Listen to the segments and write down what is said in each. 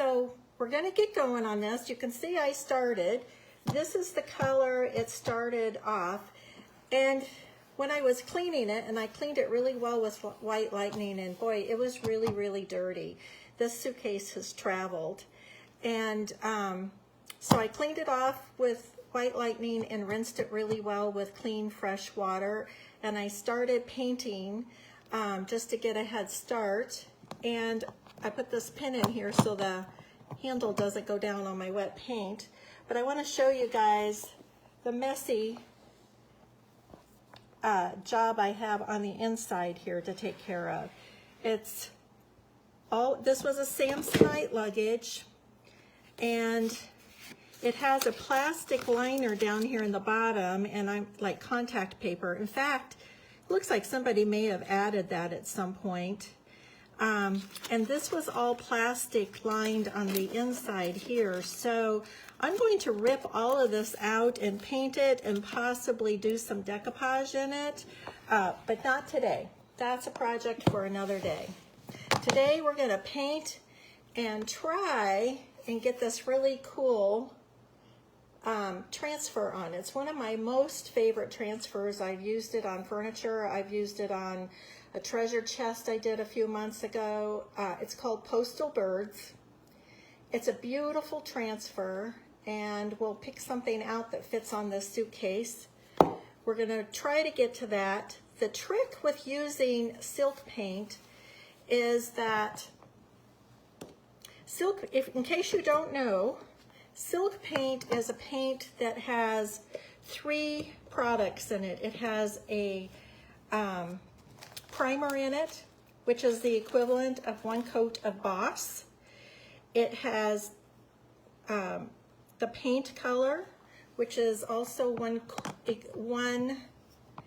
So we're gonna get going on this. You can see I started. This is the color it started off. And when I was cleaning it, and I cleaned it really well with White Lightning, and boy, it was really, really dirty. This suitcase has traveled. And so I cleaned it off with White Lightning and rinsed it really well with clean, fresh water. And I started painting just to get a head start. And I put this pin in here so the handle doesn't go down on my wet paint. But I want to show you guys the messy job I have on the inside here to take care of. This was a Samsonite luggage, and it has a plastic liner down here in the bottom, and I'm like contact paper. In fact, it looks like somebody may have added that at some point. And this was all plastic lined on the inside here. So I'm going to rip all of this out and paint it and possibly do some decoupage in it, but not today. That's a project for another day. Today we're gonna paint and try and get this really cool transfer on. It's one of my most favorite transfers. I've used it on furniture. I've used it on a treasure chest I did a few months ago. It's called Postal Birds. It's a beautiful transfer, and we'll pick something out that fits on this suitcase. We're gonna try to get to that. The trick with using silk paint is that in case you don't know, silk paint is a paint that has 3 products in it. It has a primer in it, which is the equivalent of 1 coat of Boss. It has the paint color, which is also one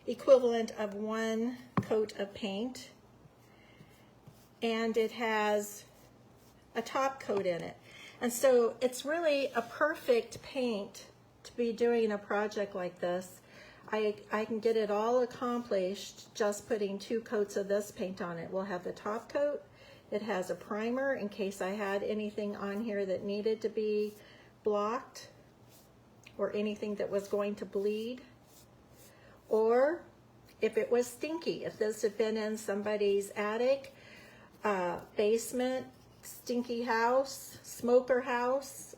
equivalent of 1 coat of paint. And it has a top coat in it. And so it's really a perfect paint to be doing a project like this. I can get it all accomplished just putting 2 coats of this paint on it. We'll have the top coat. It has a primer in case I had anything on here that needed to be blocked or anything that was going to bleed. Or if it was stinky, if this had been in somebody's attic, basement, stinky house, smoker house.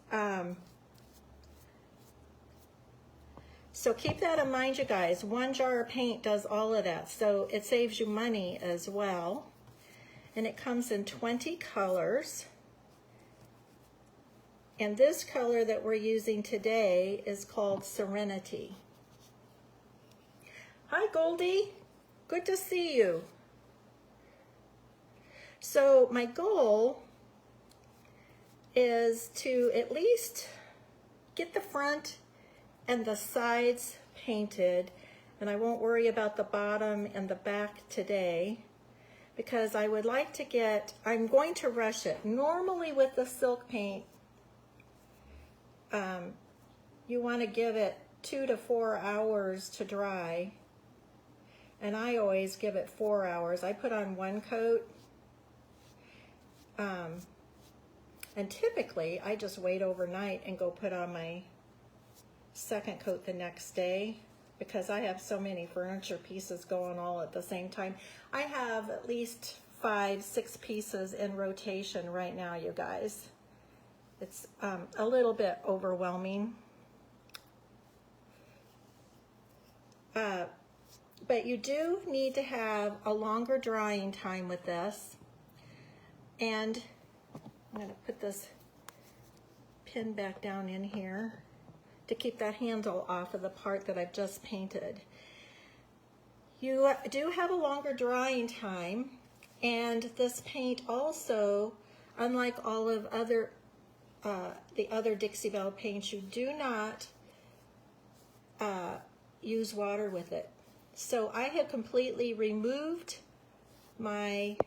So keep that in mind, you guys. 1 jar of paint does all of that. So it saves you money as well. And it comes in 20 colors. And this color that we're using today is called Serenity. Hi, Goldie. Good to see you. So my goal is to at least get the front and the sides painted, and I won't worry about the bottom and the back today because I would like to I'm going to rush it. Normally with the silk paint, you want to give it 2 to 4 hours to dry, and I always give it 4 hours. I put on 1 coat, and typically I just wait overnight and go put on my 2nd coat the next day because I have so many furniture pieces going all at the same time. I have at least 5, 6 pieces in rotation right now, you guys. It's a little bit overwhelming. But you do need to have a longer drying time with this. And I'm going to put this pin back down in here to keep that handle off of the part that I've just painted. You do have a longer drying time, and this paint also, unlike all of the other Dixie Belle paints, you do not use water with it. So I have completely removed my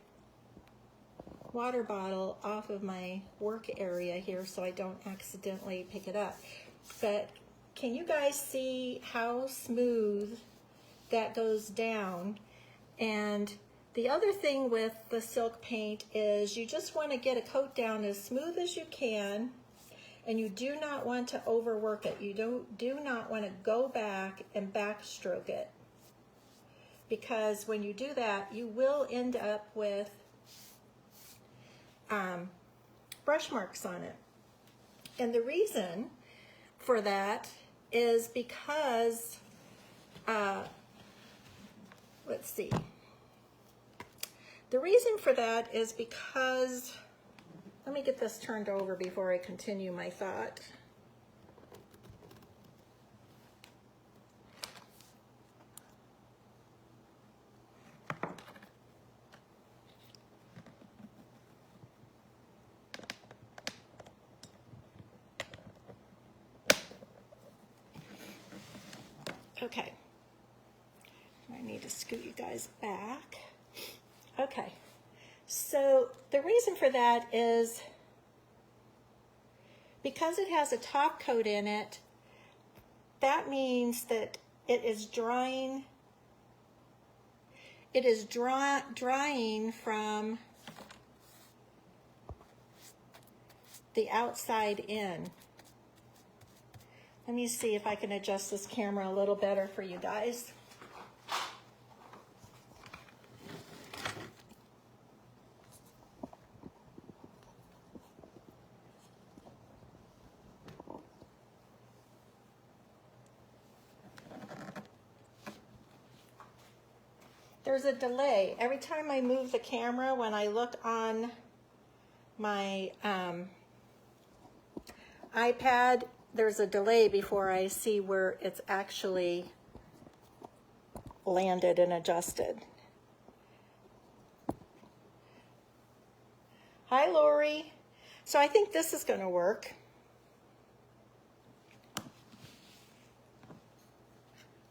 water bottle off of my work area here so I don't accidentally pick it up. But can you guys see how smooth that goes down? And The other thing with the silk paint is you just want to get a coat down as smooth as you can, and you do not want to overwork it. You do not want to go back and backstroke it, because when you do that, you will end up with brush marks on it. And the reason for that is because, let's see. The reason for that is because, let me get this turned over before I continue my thought. Okay, I need to scoot you guys back. Okay, so the reason for that is because it has a top coat in it, that means that it is drying. It is drying from the outside in. Let me see if I can adjust this camera a little better for you guys. There's a delay. Every time I move the camera, when I look on my iPad, there's a delay before I see where it's actually landed and adjusted. Hi, Lori. So I think this is going to work.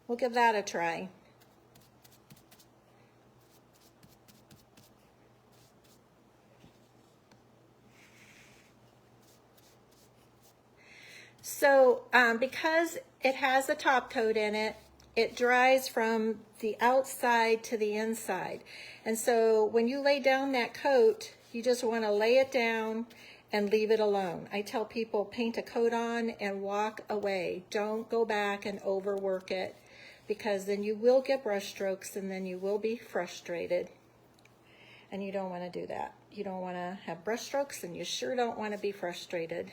We'll give that a try. So because it has a top coat in it, it dries from the outside to the inside. And so when you lay down that coat, you just want to lay it down and leave it alone. I tell people, paint a coat on and walk away. Don't go back and overwork it, because then you will get brush strokes and then you will be frustrated. And you don't want to do that. You don't want to have brush strokes, and you sure don't want to be frustrated.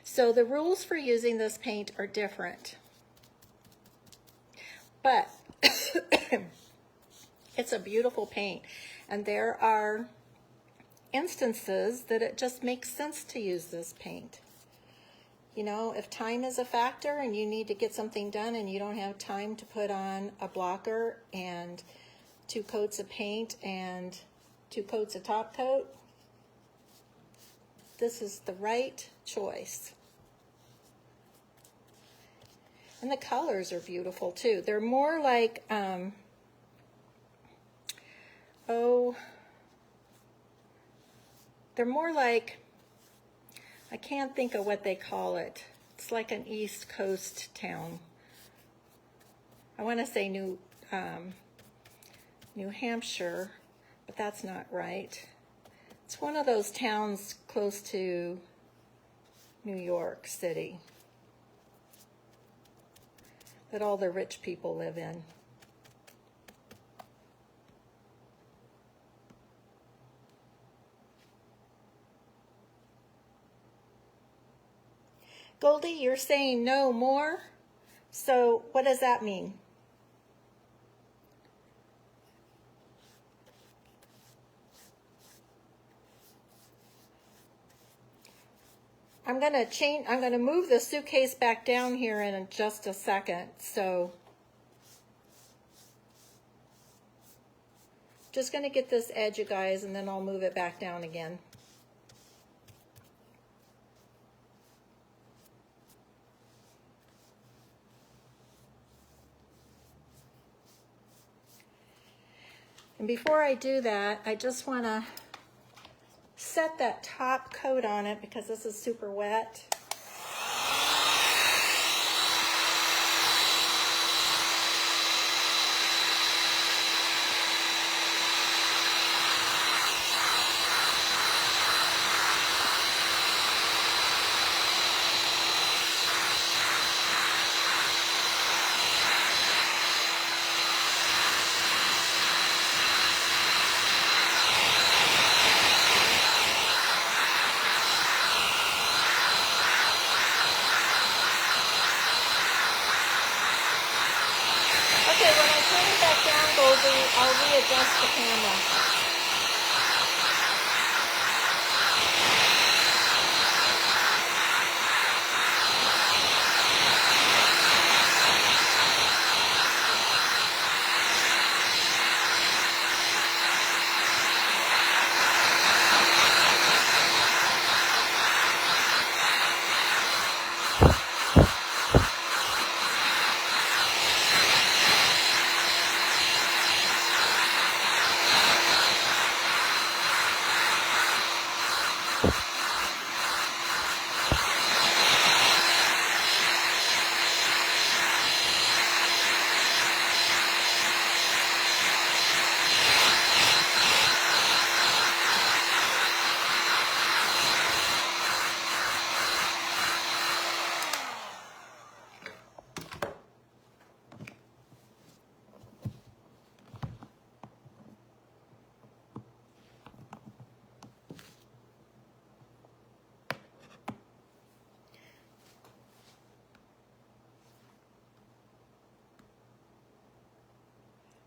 So the rules for using this paint are different, but it's a beautiful paint, and there are instances that it just makes sense to use this paint. You know, if time is a factor and you need to get something done and you don't have time to put on a blocker and 2 coats of paint and 2 coats of top coat, this is the right choice. And the colors are beautiful too. They're more like, they're more like, I can't think of what they call it. It's like an East Coast town. I want to say New Hampshire, but that's not right. It's one of those towns close to New York City that all the rich people live in. Goldie, you're saying no more? So what does that mean? I'm gonna move the suitcase back down here in just a second. So just gonna get this edge, you guys, and then I'll move it back down again. And before I do that, I just want to set that top coat on it because this is super wet. I'll readjust the camera.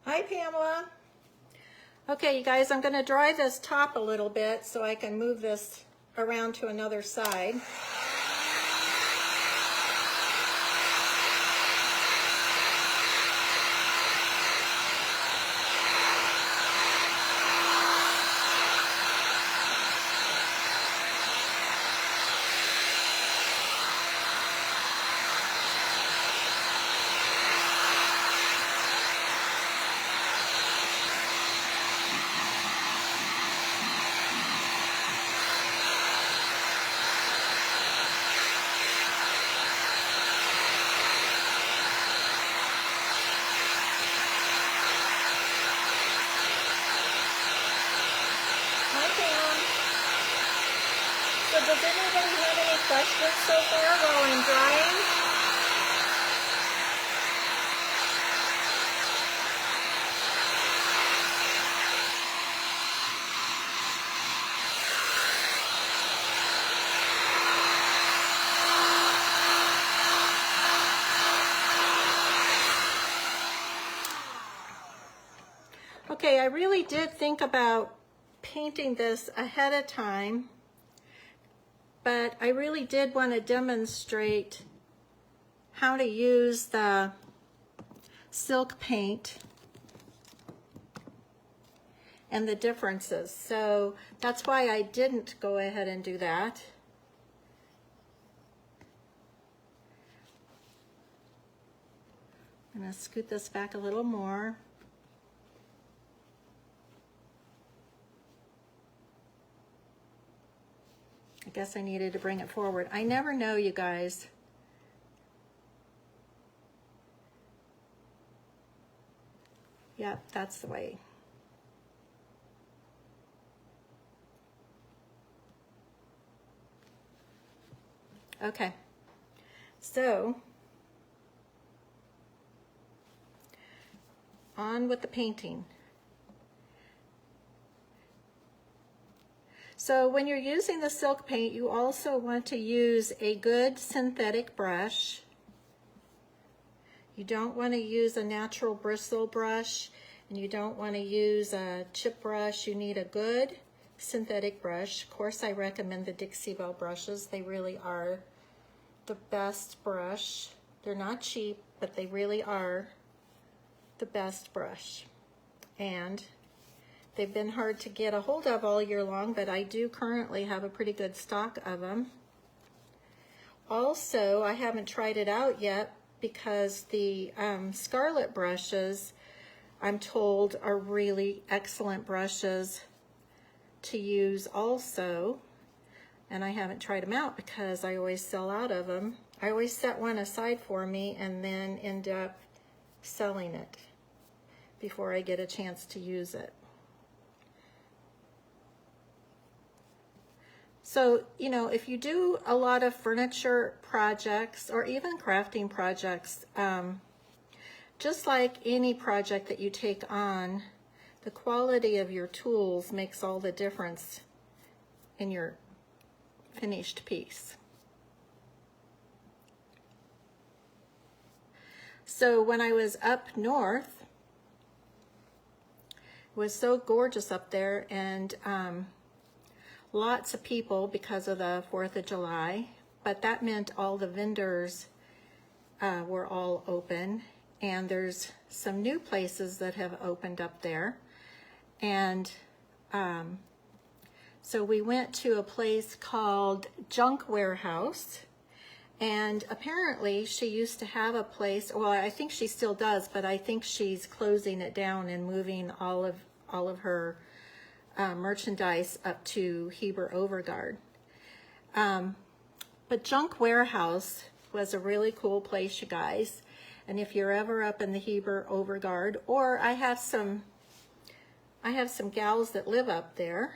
Hi, Pamela. Okay, you guys, I'm going to dry this top a little bit so I can move this around to another side. So does anybody have any questions so far while I'm drying? Okay, I really did think about painting this ahead of time, but I really did want to demonstrate how to use the silk paint and the differences. So that's why I didn't go ahead and do that. I'm going to scoot this back a little more. I guess I needed to bring it forward. I never know, you guys. Yep, that's the way. Okay, so on with the painting. So when you're using the silk paint, you also want to use a good synthetic brush. You don't want to use a natural bristle brush, and you don't want to use a chip brush. You need a good synthetic brush. Of course, I recommend the Dixie Belle brushes. They really are the best brush. They're not cheap, but they really are the best brush. And they've been hard to get a hold of all year long, but I do currently have a pretty good stock of them. Also, I haven't tried it out yet because the Scarlet brushes, I'm told, are really excellent brushes to use also. And I haven't tried them out because I always sell out of them. I always set one aside for me and then end up selling it before I get a chance to use it. So, you know, if you do a lot of furniture projects or even crafting projects, just like any project that you take on, the quality of your tools makes all the difference in your finished piece. So when I was up north, was so gorgeous up there, and lots of people because of the 4th of July, but that meant all the vendors were all open, and there's some new places that have opened up there. And so we went to a place called Junk Warehouse, and apparently she used to have a place, well, I think she still does, but I think she's closing it down and moving all of her merchandise up to Heber Overgaard. But Junk Warehouse was a really cool place, you guys. And if you're ever up in the Heber Overgaard, or I have some gals that live up there.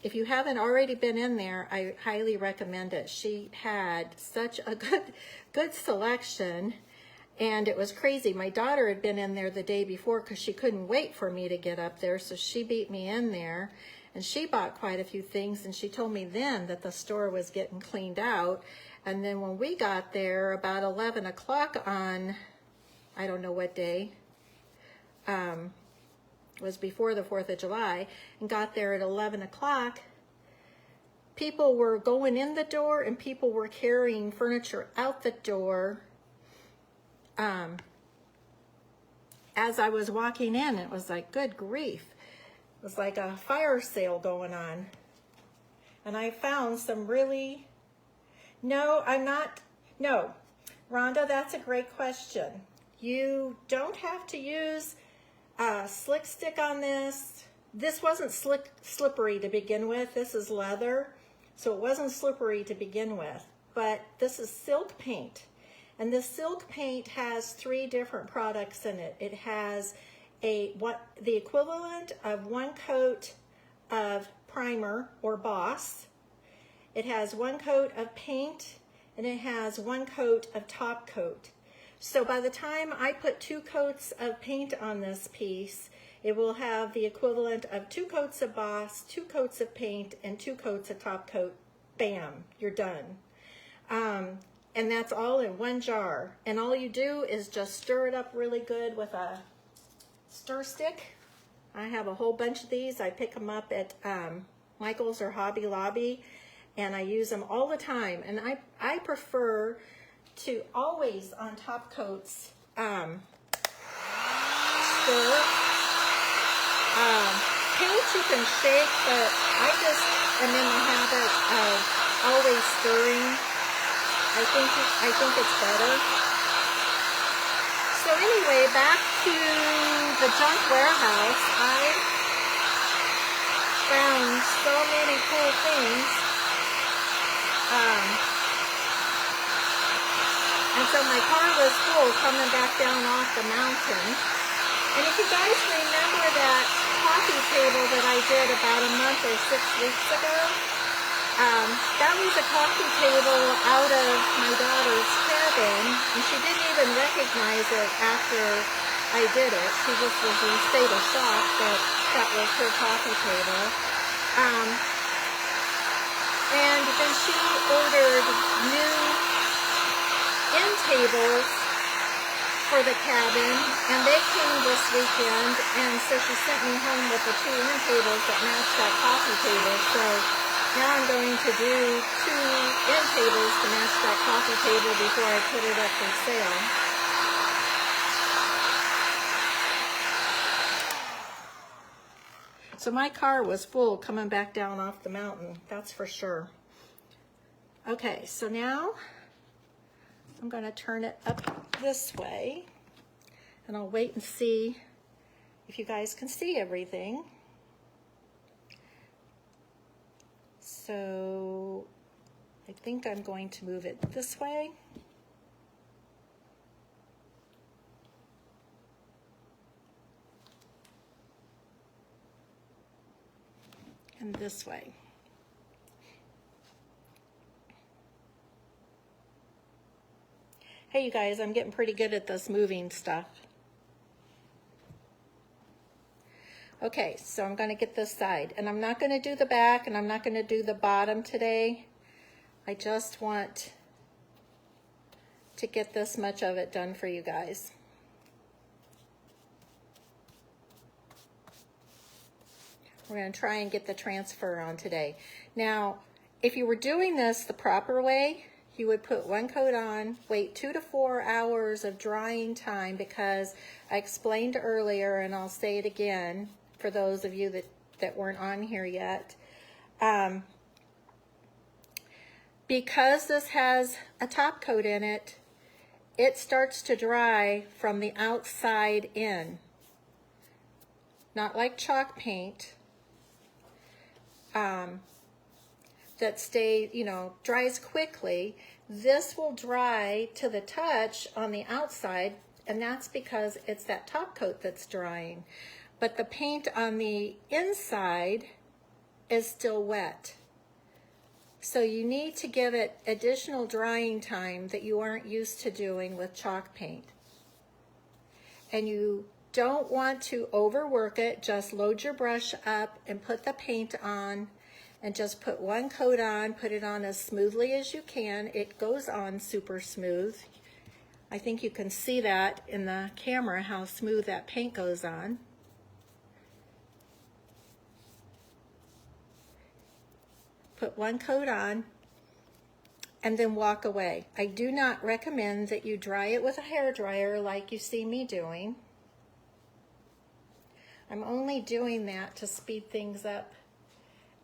If you haven't already been in there, I highly recommend it. She had such a good selection, and it was crazy. My daughter had been in there the day before because she couldn't wait for me to get up there, so she beat me in there, and she bought quite a few things, and she told me then that the store was getting cleaned out. And then when we got there about 11 o'clock on, I don't know what day, was before the 4th of July, and got there at 11 o'clock, people were going in the door and people were carrying furniture out the door. As I was walking in, it was like, good grief. It was like a fire sale going on. And I found some really, no, Rhonda, that's a great question. You don't have to use slick stick on this. This wasn't slippery to begin with. This is leather, so it wasn't slippery to begin with. But this is silk paint, and this silk paint has 3 different products in it. It has the equivalent of 1 coat of primer or Boss. It has 1 coat of paint, and it has 1 coat of top coat. So by the time I put 2 coats of paint on this piece, it will have the equivalent of 2 coats of Boss, 2 coats of paint, and 2 coats of top coat. Bam, you're done. And that's all in 1 jar. And all you do is just stir it up really good with a stir stick. I have a whole bunch of these. I pick them up at Michael's or Hobby Lobby, and I use them all the time. And I prefer to always on top coats stir. Paint you can shake, but I just am in the habit of always stirring. I think it's better. So anyway, back to the Junk Warehouse. I found so many cool things. And so my car was full coming back down off the mountain. And if you guys remember that coffee table that I did about a month or 6 weeks ago, that was a coffee table out of my daughter's cabin, and she didn't even recognize it after I did it. She just was in a state of shock that that was her coffee table. And then she ordered new end tables for the cabin, and they came this weekend, and so she sent me home with the 2 end tables that matched that coffee table. So now I'm going to do 2 end tables to match that coffee table before I put it up for sale. So my car was full coming back down off the mountain, that's for sure. Okay, so now I'm going to turn it up this way, and I'll wait and see if you guys can see everything. So I think I'm going to move it this way. And this way. Hey, you guys, I'm getting pretty good at this moving stuff. Okay, so I'm going to get this side, and I'm not going to do the back, and I'm not going to do the bottom today. I just want to get this much of it done for you guys. We're going to try and get the transfer on today. Now, if you were doing this the proper way, you would put one coat on, wait 2 to 4 hours of drying time, because I explained earlier, and I'll say it again for those of you that weren't on here yet. Because this has a top coat in it, it starts to dry from the outside in. Not like chalk paint that dries quickly. This will dry to the touch on the outside, and that's because it's that top coat that's drying. But the paint on the inside is still wet. So you need to give it additional drying time that you aren't used to doing with chalk paint. And you don't want to overwork it. Just load your brush up and put the paint on, and just put one coat on, put it on as smoothly as you can. It goes on super smooth. I think you can see that in the camera, how smooth that paint goes on. Put one coat on and then walk away. I do not recommend that you dry it with a hairdryer like you see me doing. I'm only doing that to speed things up,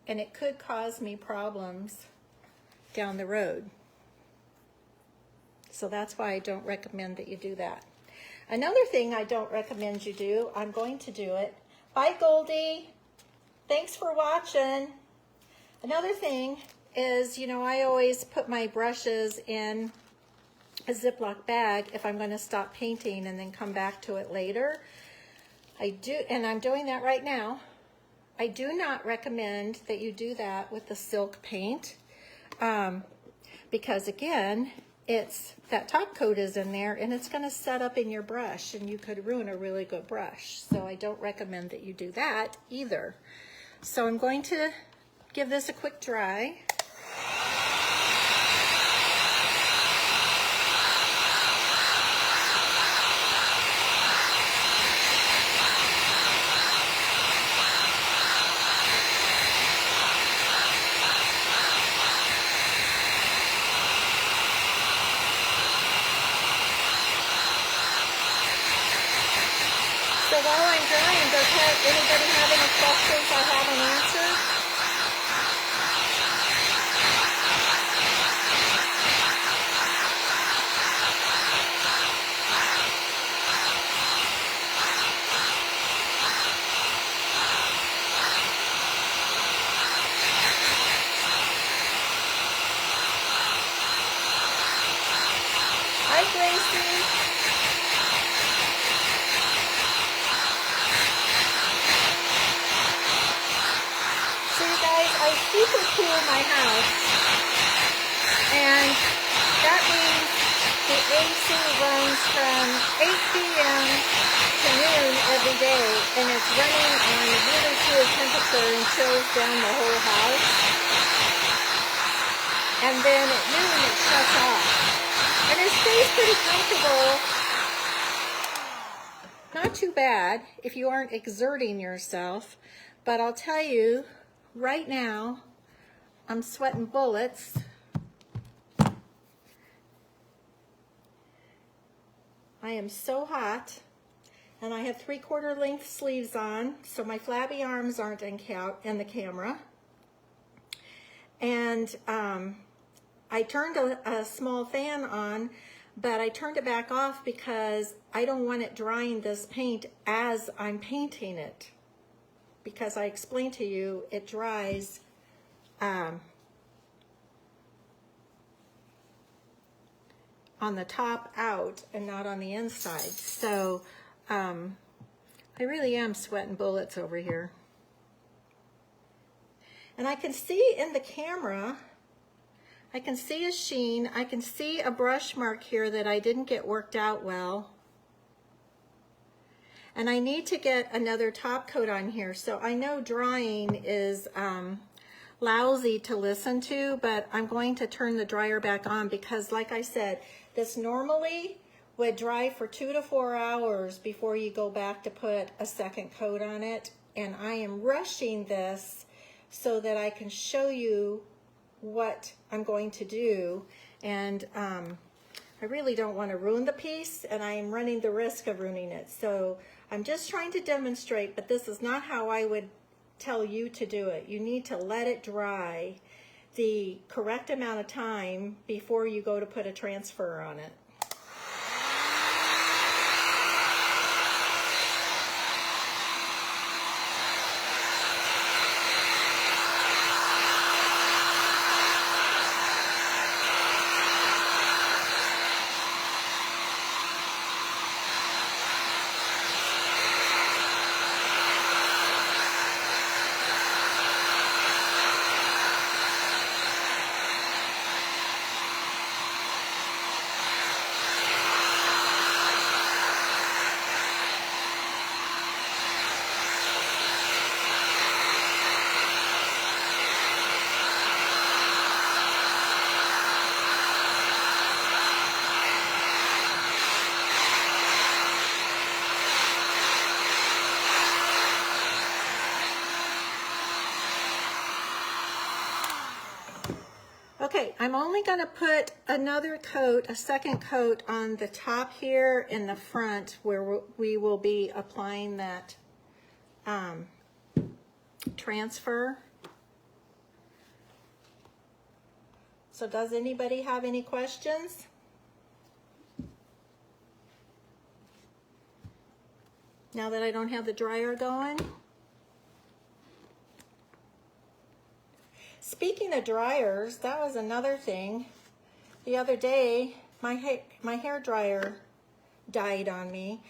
and it could cause me problems down the road. So that's why I don't recommend that you do that. Another thing I don't recommend you do, I'm going to do it. Bye, Goldie. Thanks for watching. Another thing is, I always put my brushes in a Ziploc bag if I'm going to stop painting and then come back to it later. I do, and I'm doing that right now. I do not recommend that you do that with the silk paint because, again, that top coat is in there and it's going to set up in your brush, and you could ruin a really good brush. So I don't recommend that you do that either. So I'm going to give this a quick dry. So while I'm drying, does anybody have any questions I haven't answered? Hi, Gracie. So you guys, I super cool my house, and that means the AC runs from 8 p.m. to noon every day, and it's running on a really cool temperature and chills down the whole house. And then at noon it shuts off. And it stays pretty comfortable. Not too bad if you aren't exerting yourself, but I'll tell you, right now, I'm sweating bullets. I am so hot, and I have 3/4 length sleeves on, so my flabby arms aren't in the camera. And I turned a small fan on, but I turned it back off because I don't want it drying this paint as I'm painting it. Because I explained to you, it dries on the top out and not on the inside. So I really am sweating bullets over here. And I can see in the camera, I can see a sheen. I can see a brush mark here that I didn't get worked out well. And I need to get another top coat on here. So I know drying is lousy to listen to, but I'm going to turn the dryer back on because, like I said, this normally would dry for 2 to 4 hours before you go back to put a second coat on it. and I am rushing this so that I can show you what I'm going to do. And I really don't want to ruin the piece, and I am running the risk of ruining it. So I'm just trying to demonstrate, but this is not how I would tell you to do it. You need to let it dry the correct amount of time before you go to put a transfer on it. Okay, I'm only going to put another coat, a second coat on the top here in the front where we will be applying that transfer. So does anybody have any questions? Now that I don't have the dryer going? Speaking of dryers, that was another thing. The other day, my hair dryer died on me.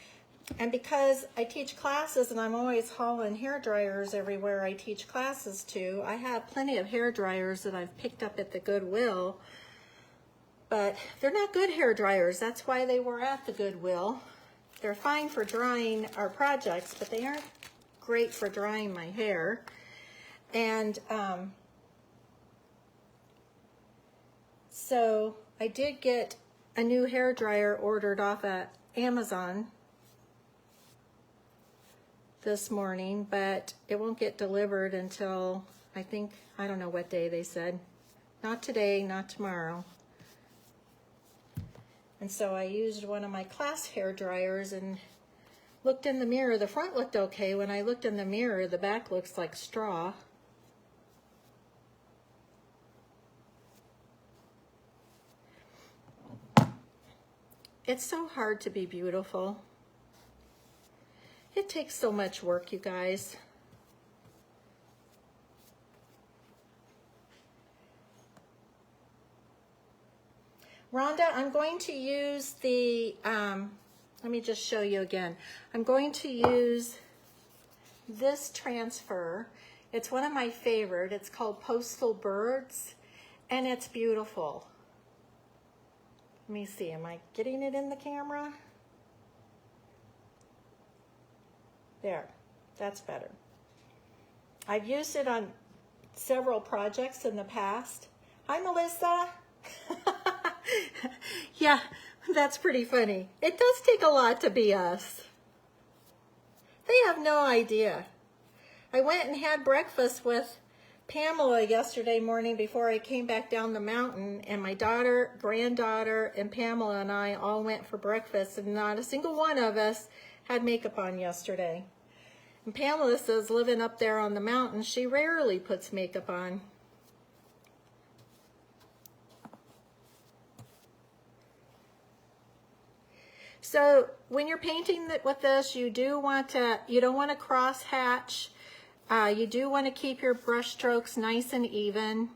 And because I teach classes and I'm always hauling hair dryers everywhere I teach classes to, I have plenty of hair dryers that I've picked up at the Goodwill. But they're not good hair dryers. That's why they were at the Goodwill. They're fine for drying our projects, but they aren't great for drying my hair. And so I did get a new hair dryer ordered off at Amazon this morning, but it won't get delivered until I don't know what day they said. Not today, not tomorrow. And so I used one of my class hair dryers and looked in the mirror. The front looked okay. When I looked in the mirror, the back looks like straw. It's so hard to be beautiful. It takes so much work, you guys. Rhonda, I'm going to use the, let me just show you again. I'm going to use this transfer. It's one of my favorite. It's called Postal Birds, and it's beautiful. Let me see, am I getting it in the camera? There, that's better. I've used it on several projects in the past. Hi, Melissa. Yeah, that's pretty funny. It does take a lot to be us. They have no idea. I went and had breakfast with Pamela yesterday morning before I came back down the mountain, and my daughter, granddaughter, and Pamela and I all went for breakfast, and not a single one of us had makeup on yesterday. And Pamela says, living up there on the mountain, she rarely puts makeup on. So when you're painting with this, you don't want to cross hatch. You do want to keep your brush strokes nice and even.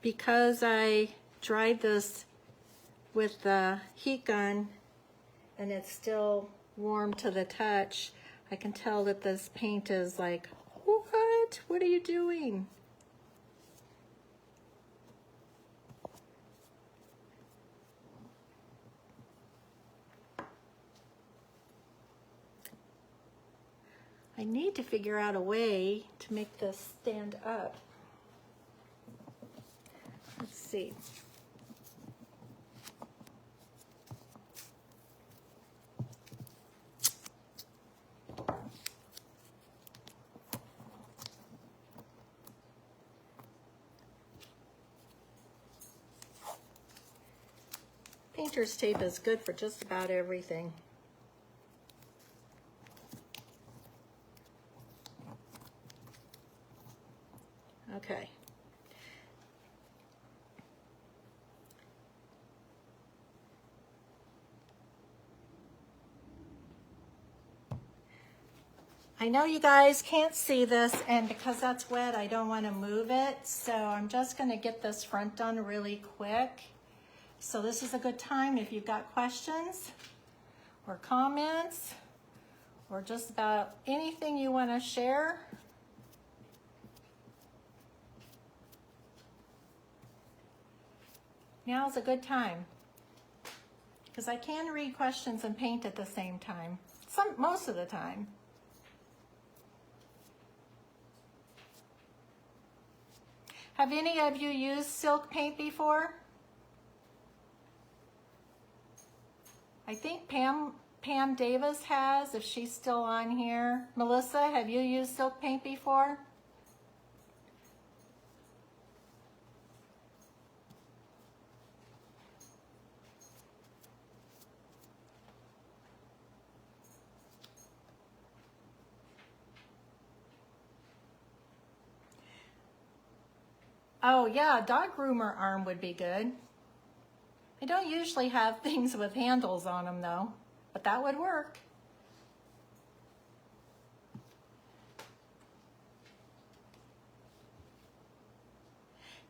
Because I dried this with the heat gun and it's still warm to the touch. I can tell that this paint is like, what? What are you doing? I need to figure out a way to make this stand up. Let's see. Painter's tape is good for just about everything. Okay. I know you guys can't see this, and because that's wet, I don't want to move it. So I'm just going to get this front done really quick. So this is a good time if you've got questions or comments or just about anything you want to share. Now's a good time because I can read questions and paint at the same time, most of the time. Have any of you used silk paint before? I think Pam Davis has, if she's still on here. Melissa, have you used silk paint before? Oh yeah, dog groomer arm would be good. I don't usually have things with handles on them though, but that would work.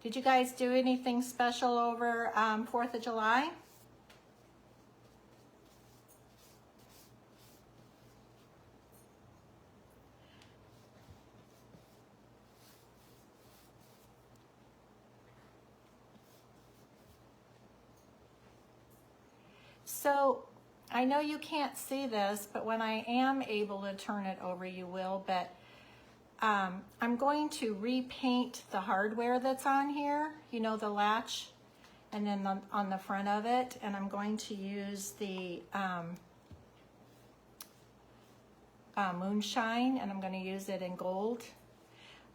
Did you guys do anything special over 4th of July? So I know you can't see this, but when I am able to turn it over, you will, but I'm going to repaint the hardware that's on here, you know, the latch, and then on the front of it, and I'm going to use the Moonshine, and I'm going to use it in gold.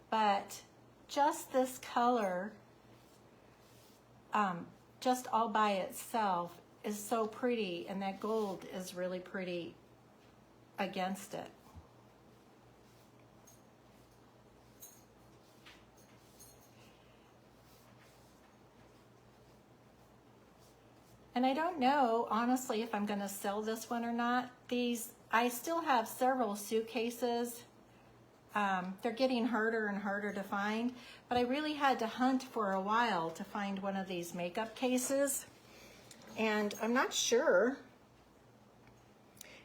But just this color, just all by itself, is so pretty, and that gold is really pretty against it. And I don't know, honestly, if I'm going to sell this one or not. I still have several suitcases. They're getting harder and harder to find, but I really had to hunt for a while to find one of these makeup cases. And I'm not sure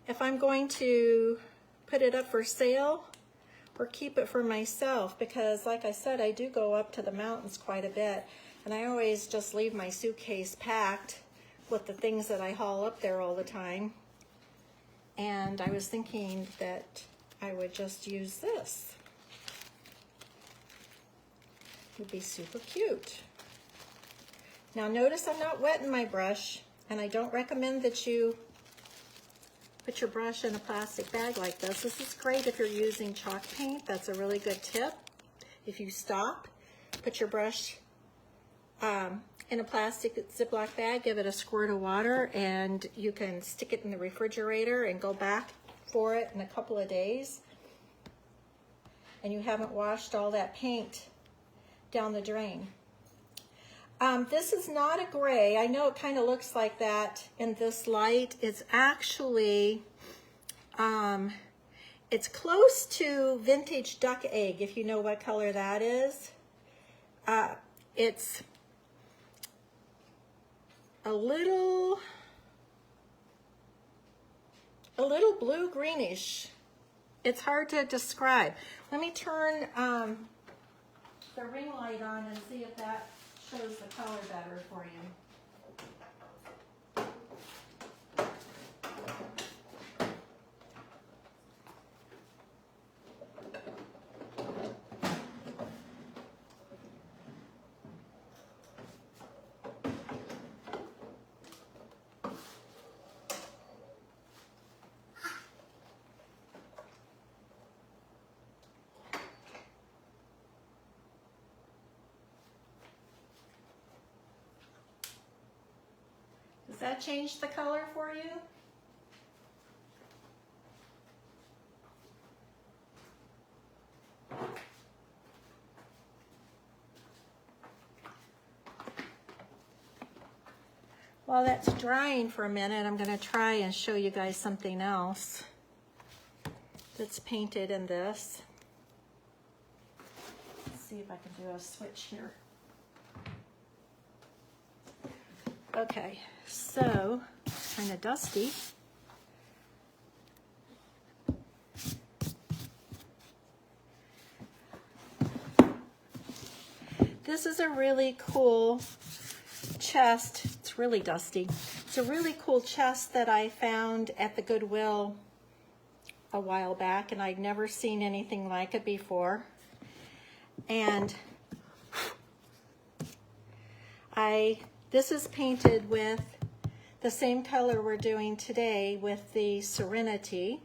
if I'm going to put it up for sale or keep it for myself, because like I said, I do go up to the mountains quite a bit, and I always just leave my suitcase packed with the things that I haul up there all the time. And I was thinking that I would just use this. It would be super cute. Now notice I'm not wetting my brush, and I don't recommend that you put your brush in a plastic bag like this. This is great if you're using chalk paint. That's a really good tip. If you stop, put your brush in a plastic Ziploc bag, give it a squirt of water, and you can stick it in the refrigerator and go back for it in a couple of days. And you haven't washed all that paint down the drain. This is not a gray. I know it kind of looks like that in this light. It's actually, it's close to vintage duck egg, if you know what color that is. It's a little a little blue greenish. It's hard to describe. Let me turn the ring light on and see if that shows the color better for you. Does that change the color for you? While that's drying for a minute, I'm going to try and show you guys something else that's painted in this. Let's see if I can do a switch here. Okay, so kind of dusty. This is a really cool chest. It's really dusty. It's a really cool chest that I found at the Goodwill a while back, and I'd never seen anything like it before. And this is painted with the same color we're doing today with the Serenity.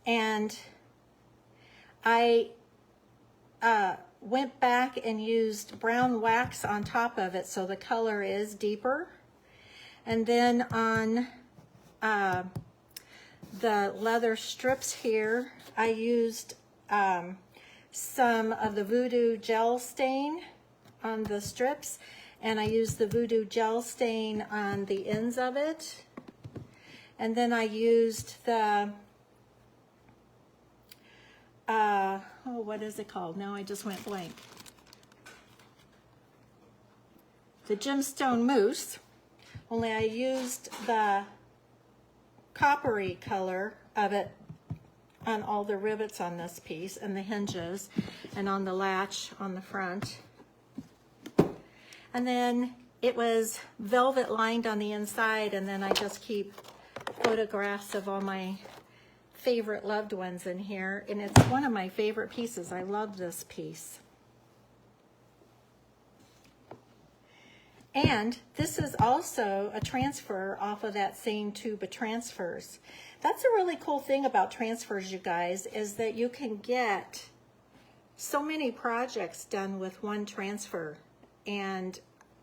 And I went back and used brown wax on top of it so the color is deeper. And then on the leather strips here, I used some of the Voodoo gel stain on the strips, and I used the Voodoo gel stain on the ends of it. And then I used the, what is it called? Now I just went blank. The gemstone mousse, only I used the coppery color of it on all the rivets on this piece and the hinges and on the latch on the front. And then it was velvet lined on the inside, and then I just keep photographs of all my favorite loved ones in here, and it's one of my favorite pieces. I love this piece. And this is also a transfer off of that same tube of transfers. That's a really cool thing about transfers, you guys, is that you can get so many projects done with one transfer. And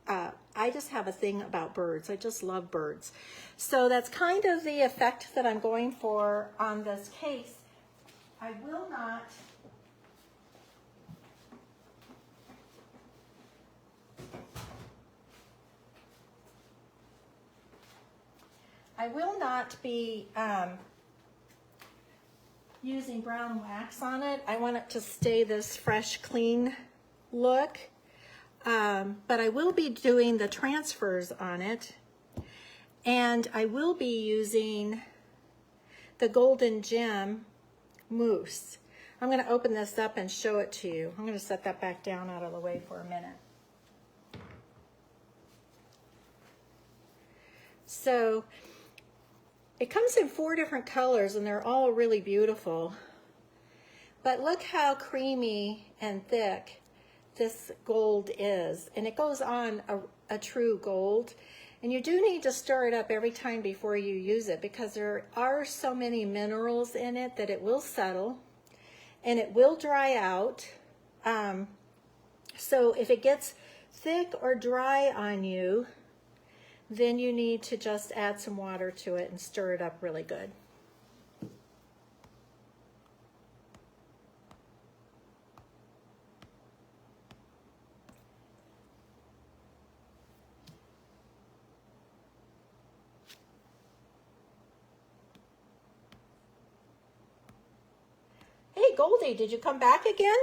I just have a thing about birds. I just love birds. So that's kind of the effect that I'm going for on this case. I will not be using brown wax on it. I want it to stay this fresh, clean look. But I will be doing the transfers on it, and I will be using the Golden Gem mousse. I'm going to open this up and show it to you. I'm going to set that back down out of the way for a minute. So it comes in 4 different colors, and they're all really beautiful. But look how creamy and thick this gold is, and it goes on a true gold. And you do need to stir it up every time before you use it, because there are so many minerals in it that it will settle and it will dry out. So if it gets thick or dry on you, then you need to just add some water to it and stir it up really good. Hey, Goldie, did you come back again?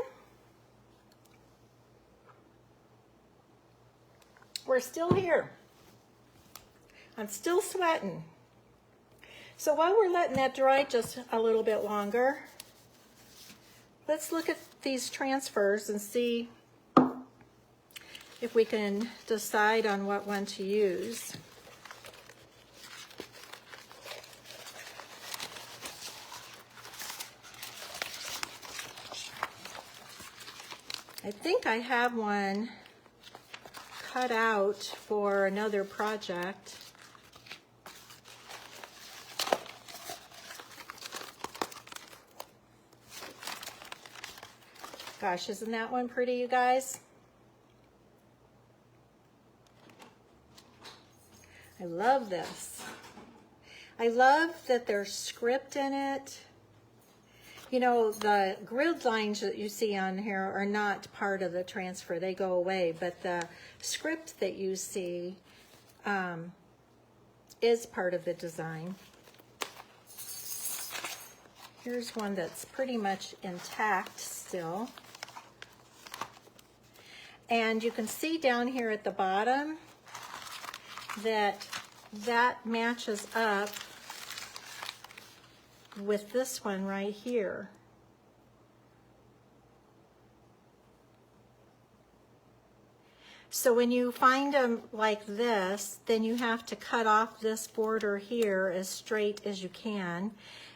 We're still here. I'm still sweating. So while we're letting that dry just a little bit longer, let's look at these transfers and see if we can decide on what one to use. I think I have one cut out for another project. Gosh, isn't that one pretty, you guys? I love this. I love that there's script in it. You know, the grid lines that you see on here are not part of the transfer. They go away, but the script that you see is part of the design. Here's one that's pretty much intact still. And you can see down here at the bottom that that matches up with this one right here. So when you find them like this, then you have to cut off this border here as straight as you can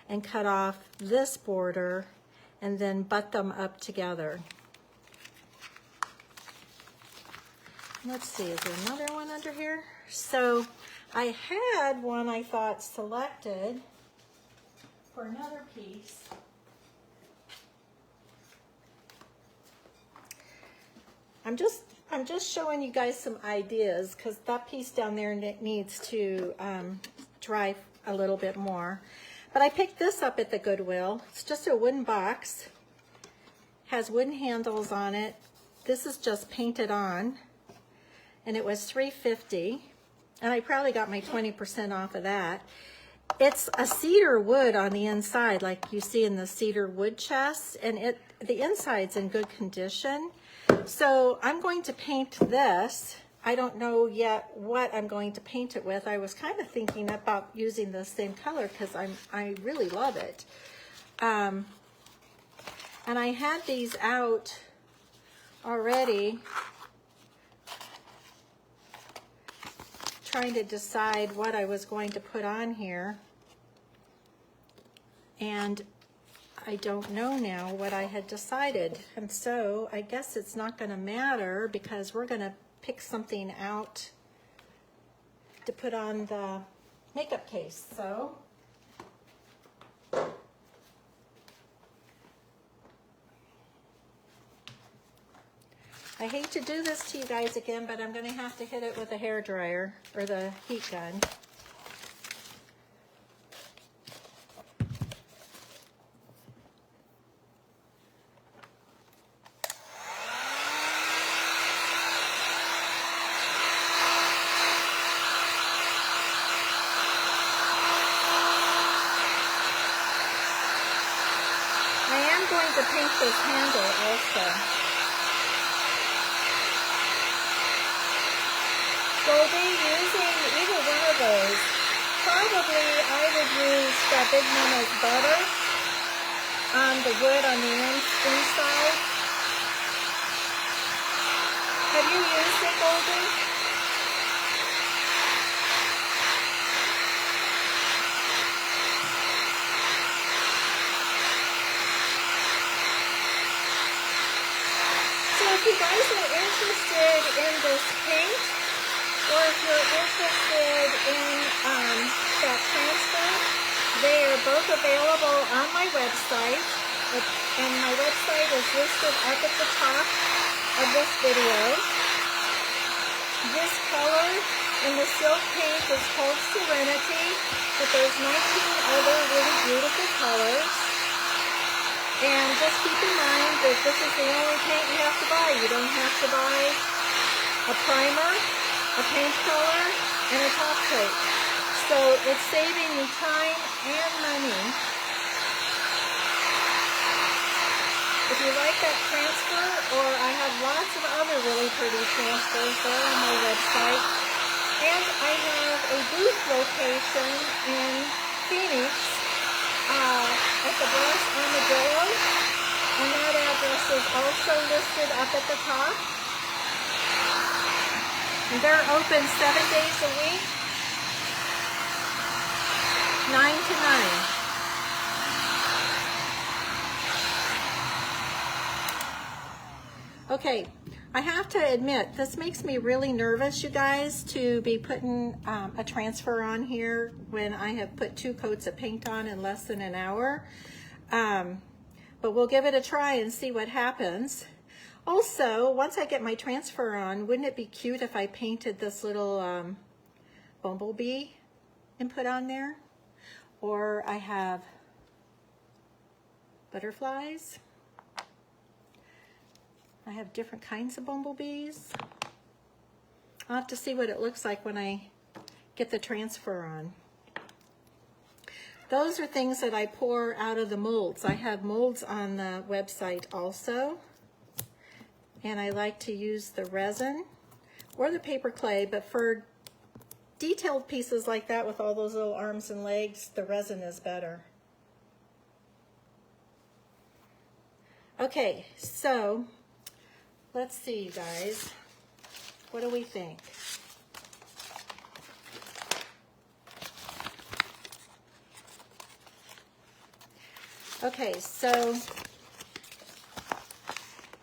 and cut off this border and then butt them up together. Let's see, is there another one under here? So I had one I thought selected for another piece. I'm just showing you guys some ideas because that piece down there needs to dry a little bit more. But I picked this up at the Goodwill. It's just a wooden box, has wooden handles on it. This is just painted on, and it was $3.50, and I probably got my 20% off of that. It's a cedar wood on the inside, like you see in the cedar wood chest, and the inside's in good condition. So I'm going to paint this. I don't know yet what I'm going to paint it with. I was kind of thinking about using the same color because I really love it. And I had these out already, trying to decide what I was going to put on here, and I don't know now what I had decided, and so I guess it's not going to matter because we're going to pick something out to put on the makeup case. So I hate to do this to you guys again, but I'm going to have to hit it with a hairdryer or the heat gun. I am going to paint this handle also. Goldie, using either one of those, probably I would use that Big Mama's butter on the wood on the inside. Have you used it, Goldie? So if you guys are interested in this paint, or if you're interested in that transfer, they are both available on my website, and my website is listed up at the top of this video. This color in the silk paint is called Serenity, but there's 19 other really beautiful colors. And just keep in mind that this is the only paint you have to buy. You don't have to buy a primer, a paint color, and a top coat. So it's saving you time and money. If you like that transfer, or I have lots of other really pretty transfers there on my website. And I have a booth location in Phoenix is also listed up at the top. And they're open 7 days a week, 9 to 9. Okay, I have to admit, this makes me really nervous, you guys, to be putting a transfer on here when I have put 2 coats of paint on in less than an hour. But we'll give it a try and see what happens. Also, once I get my transfer on, wouldn't it be cute if I painted this little bumblebee and put on there? Or I have butterflies. I have different kinds of bumblebees. I'll have to see what it looks like when I get the transfer on. Those are things that I pour out of the molds. I have molds on the website also. And I like to use the resin or the paper clay, but for detailed pieces like that with all those little arms and legs, the resin is better. Okay, so let's see, you guys. What do we think? Okay, so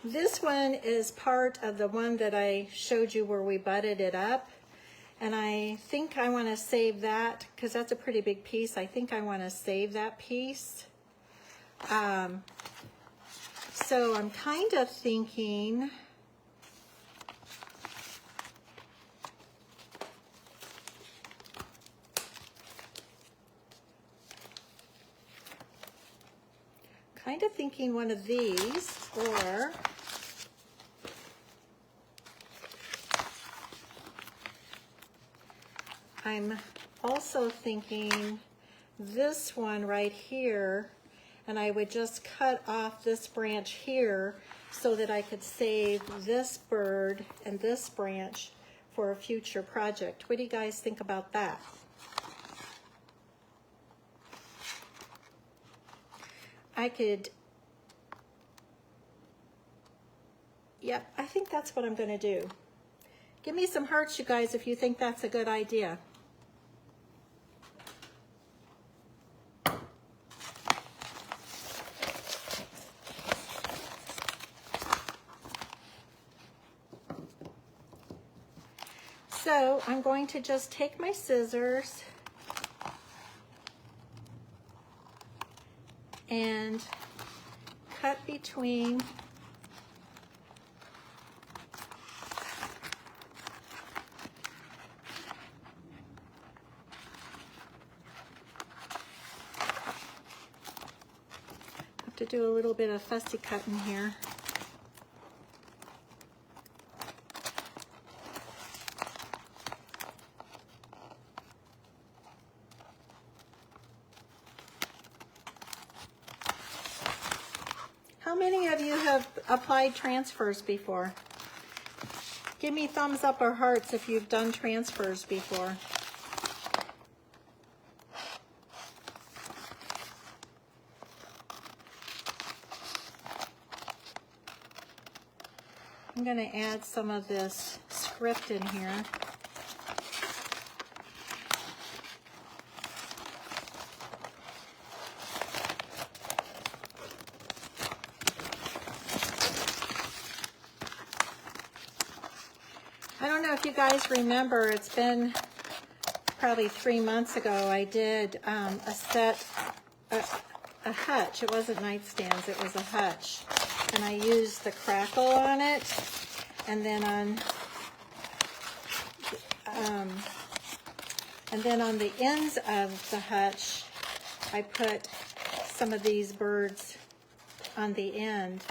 this one is part of the one that I showed you where we butted it up. And I think I want to save that because that's a pretty big piece. I think I want to save that piece. So I'm kind of thinking one of these, or I'm also thinking this one right here, and I would just cut off this branch here so that I could save this bird and this branch for a future project. What do you guys think about that? I could, yep, I think that's what I'm going to do. Give me some hearts, you guys, if you think that's a good idea. So I'm going to just take my scissors and cut between have to do a little bit of fussy cutting here. How many of you have applied transfers before? Give me thumbs up or hearts if you've done transfers before. I'm going to add some of this script in here. I don't know if you guys remember, it's been probably 3 months ago, I did a hutch. It wasn't nightstands, it was a hutch. And I used the crackle on it, and then on the ends of the hutch, I put some of these birds on the end.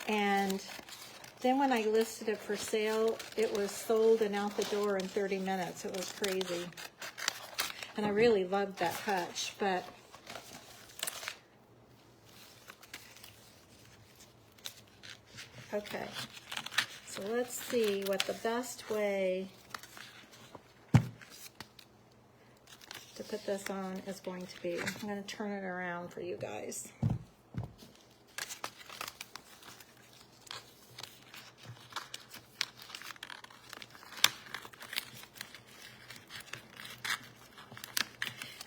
And then when I listed it for sale, it was sold and out the door in 30 minutes. It was crazy. And I really loved that hutch, but okay. So let's see what the best way to put this on is going to be. I'm going to turn it around for you guys.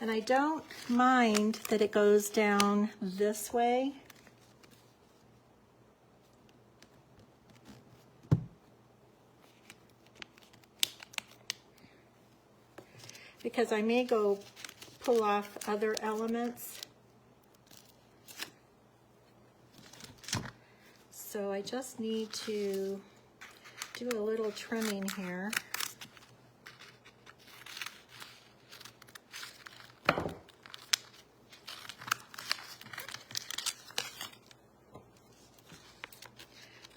And I don't mind that it goes down this way. Because I may go pull off other elements. So I just need to do a little trimming here.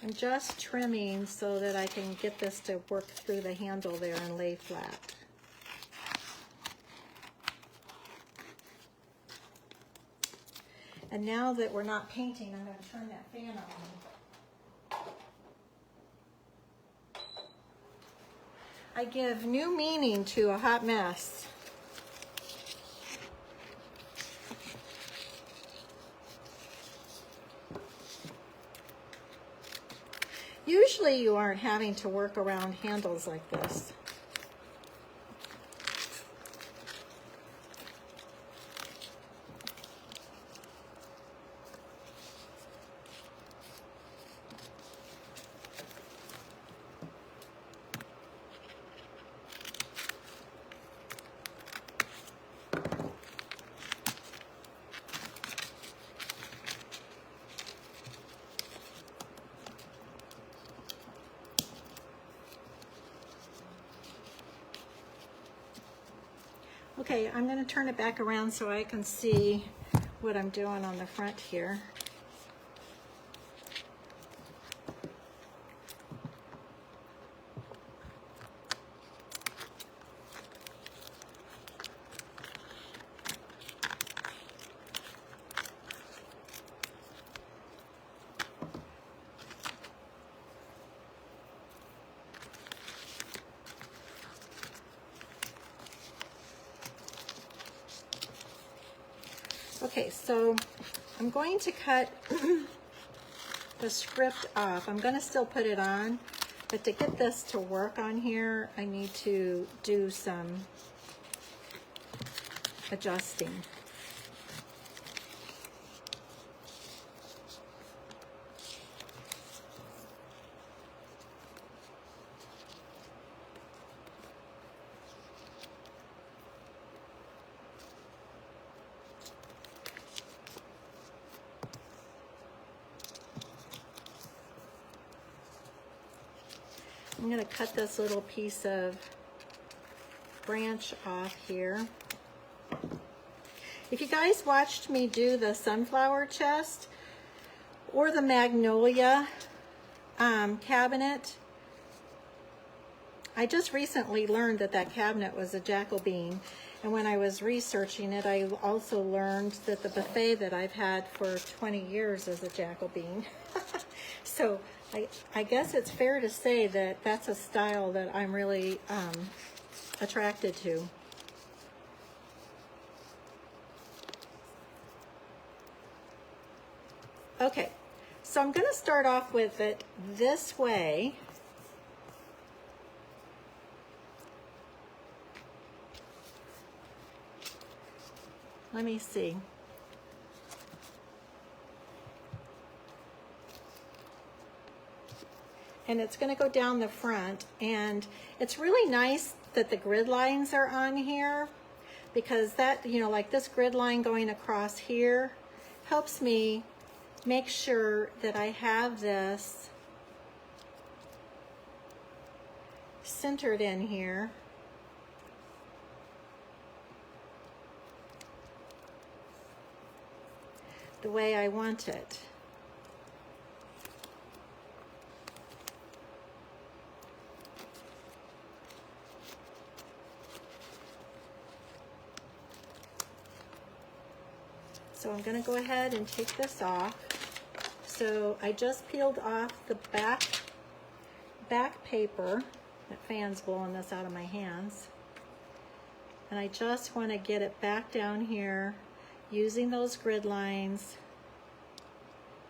I'm just trimming so that I can get this to work through the handle there and lay flat. And now that we're not painting, I'm going to turn that fan on. I give new meaning to a hot mess. Usually you aren't having to work around handles like this. Okay, I'm going to turn it back around so I can see what I'm doing on the front here. Okay, so I'm going to cut the script off. I'm going to still put it on, but to get this to work on here, I need to do some adjusting. I'm going to cut this little piece of branch off here. If you guys watched me do the sunflower chest or the magnolia cabinet, I just recently learned that that cabinet was a jack-o'-bean. And when I was researching it, I also learned that the buffet that I've had for 20 years is a jack-o'-bean. So I guess it's fair to say that that's a style that I'm really attracted to. Okay, so I'm going to start off with it this way. Let me see. And it's going to go down the front, and it's really nice that the grid lines are on here, because that, you know, like this grid line going across here helps me make sure that I have this centered in here. The way I want it. So I'm going to go ahead and take this off. So I just peeled off the back paper. That fan's blowing this out of my hands. And I just want to get it back down here using those grid lines.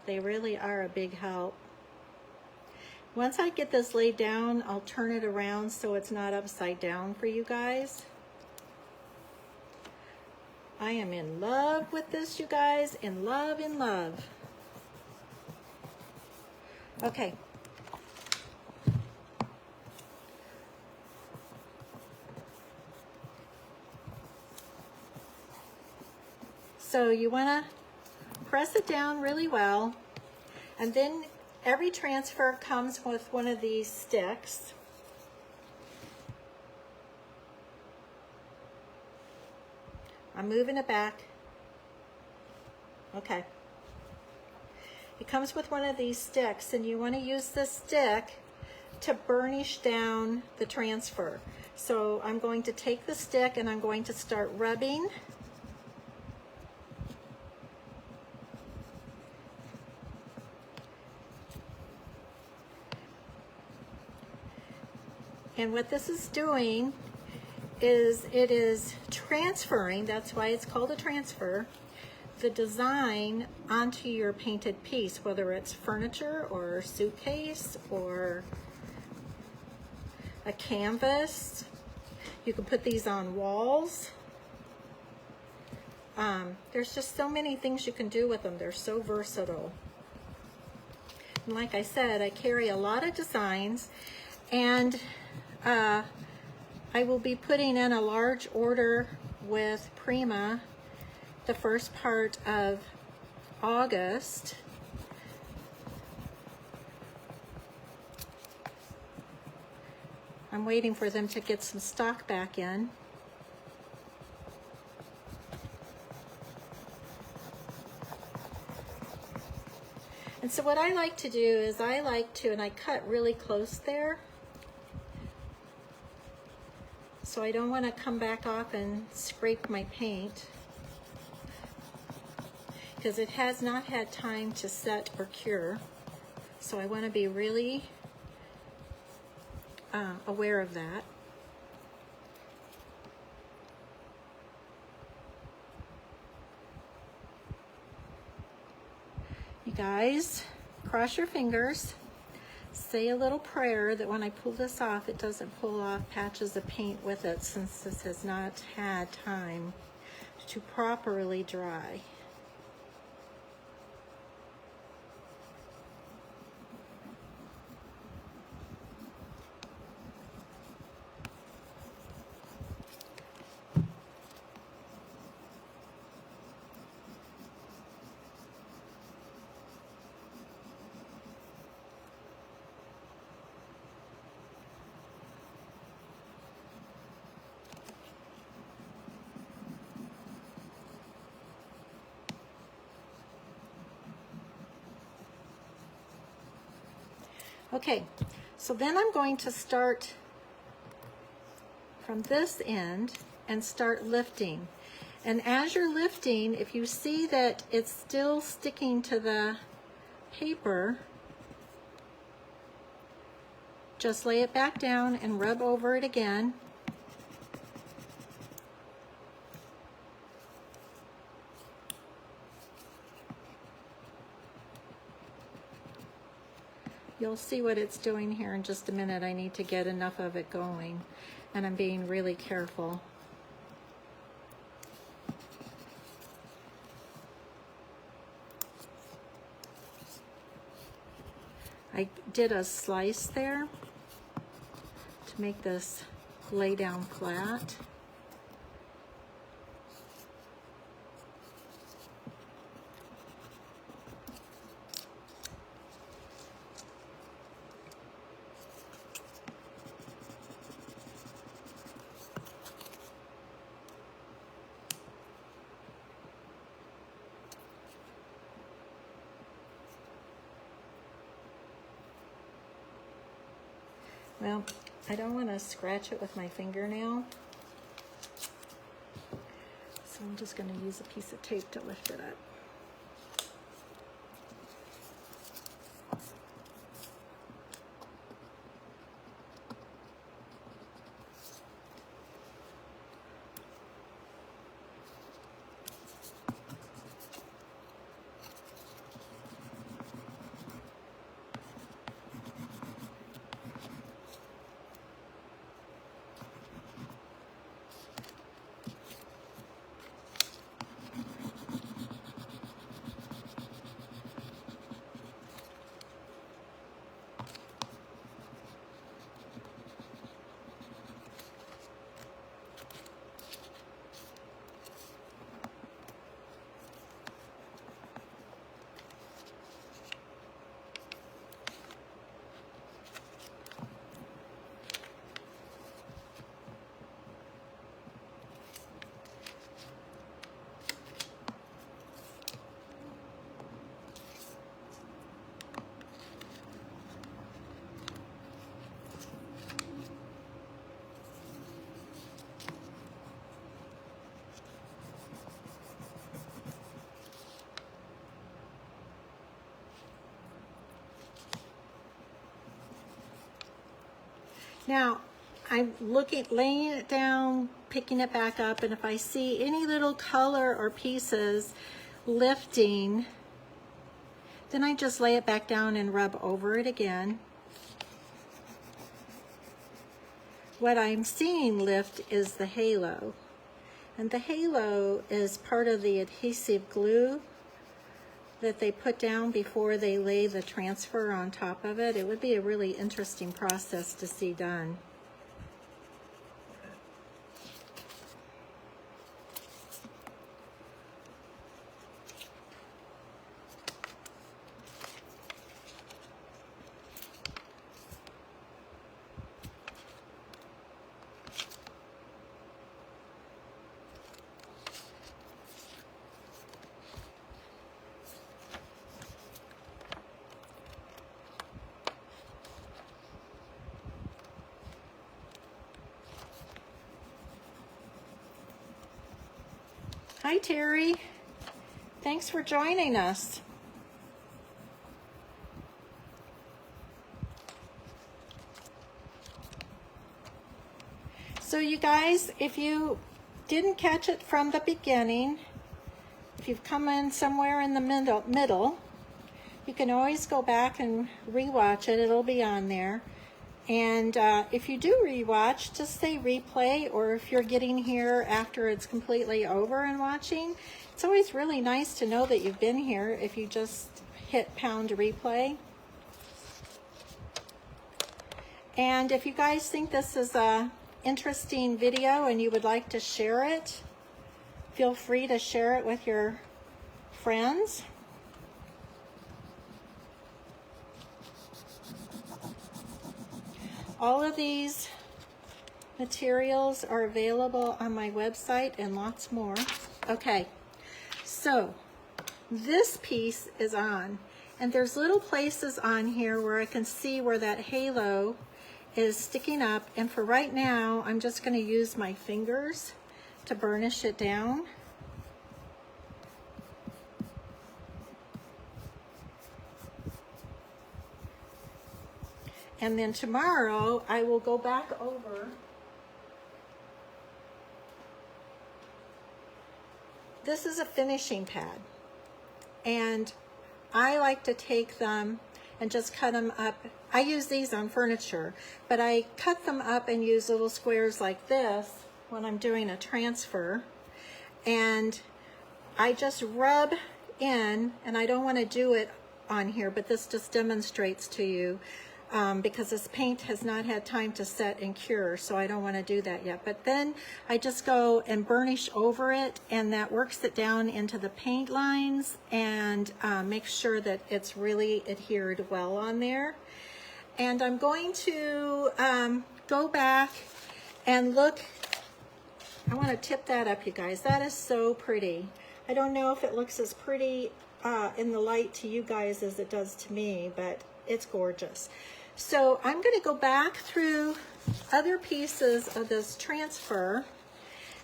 They really are a big help. Once I get this laid down, I'll turn it around so it's not upside down for you guys. I am in love with this, you guys. In love, in love. Okay. So you want to press it down really well, and then every transfer comes with one of these sticks. I'm moving it back. Okay. It comes with one of these sticks, and you want to use this stick to burnish down the transfer. So I'm going to take the stick and I'm going to start rubbing. And what this is doing is it is transferring, that's why it's called a transfer, the design onto your painted piece, whether it's furniture or suitcase or a canvas. You can put these on walls. There's just so many things you can do with them. They're so versatile. And like I said, I carry a lot of designs, and I will be putting in a large order with Prima the first part of August. I'm waiting for them to get some stock back in. And so what I like to do is and I cut really close there. So I don't want to come back off and scrape my paint, because it has not had time to set or cure. So I want to be really aware of that. You guys, cross your fingers. Say a little prayer that when I pull this off, it doesn't pull off patches of paint with it, since this has not had time to properly dry. Okay, so then I'm going to start from this end and start lifting. And as you're lifting, if you see that it's still sticking to the paper, just lay it back down and rub over it again. You'll see what it's doing here in just a minute. I need to get enough of it going, and I'm being really careful. I did a slice there to make this lay down flat. Well, I don't want to scratch it with my fingernail, so I'm just going to use a piece of tape to lift it up. Now, I'm laying it down, picking it back up, and if I see any little color or pieces lifting, then I just lay it back down and rub over it again. What I'm seeing lift is the halo. And the halo is part of the adhesive glue that they put down before they lay the transfer on top of it. It would be a really interesting process to see done. Hi, Terry. Thanks for joining us. So you guys, if you didn't catch it from the beginning, if you've come in somewhere in the middle, you can always go back and rewatch it. It'll be on there. And if you do rewatch, just say replay, or if you're getting here after it's completely over and watching, it's always really nice to know that you've been here if you just hit pound replay. And if you guys think this is a interesting video and you would like to share it, feel free to share it with your friends. All of these materials are available on my website and lots more. Okay, so this piece is on, and there's little places on here where I can see where that halo is sticking up, and for right now I'm just going to use my fingers to burnish it down. And then tomorrow I will go back over this. Is a finishing pad, and I like to take them and just cut them up. I use these on furniture, but I cut them up and use little squares like this when I'm doing a transfer, and I just rub in, and I don't want to do it on here, but this just demonstrates to you because this paint has not had time to set and cure, so I don't want to do that yet. But then I just go and burnish over it, and that works it down into the paint lines and makes sure that it's really adhered well on there. And I'm going to go back and look. I want to tip that up, you guys. That is so pretty. I don't know if it looks as pretty in the light to you guys as it does to me, but it's gorgeous. So I'm going to go back through other pieces of this transfer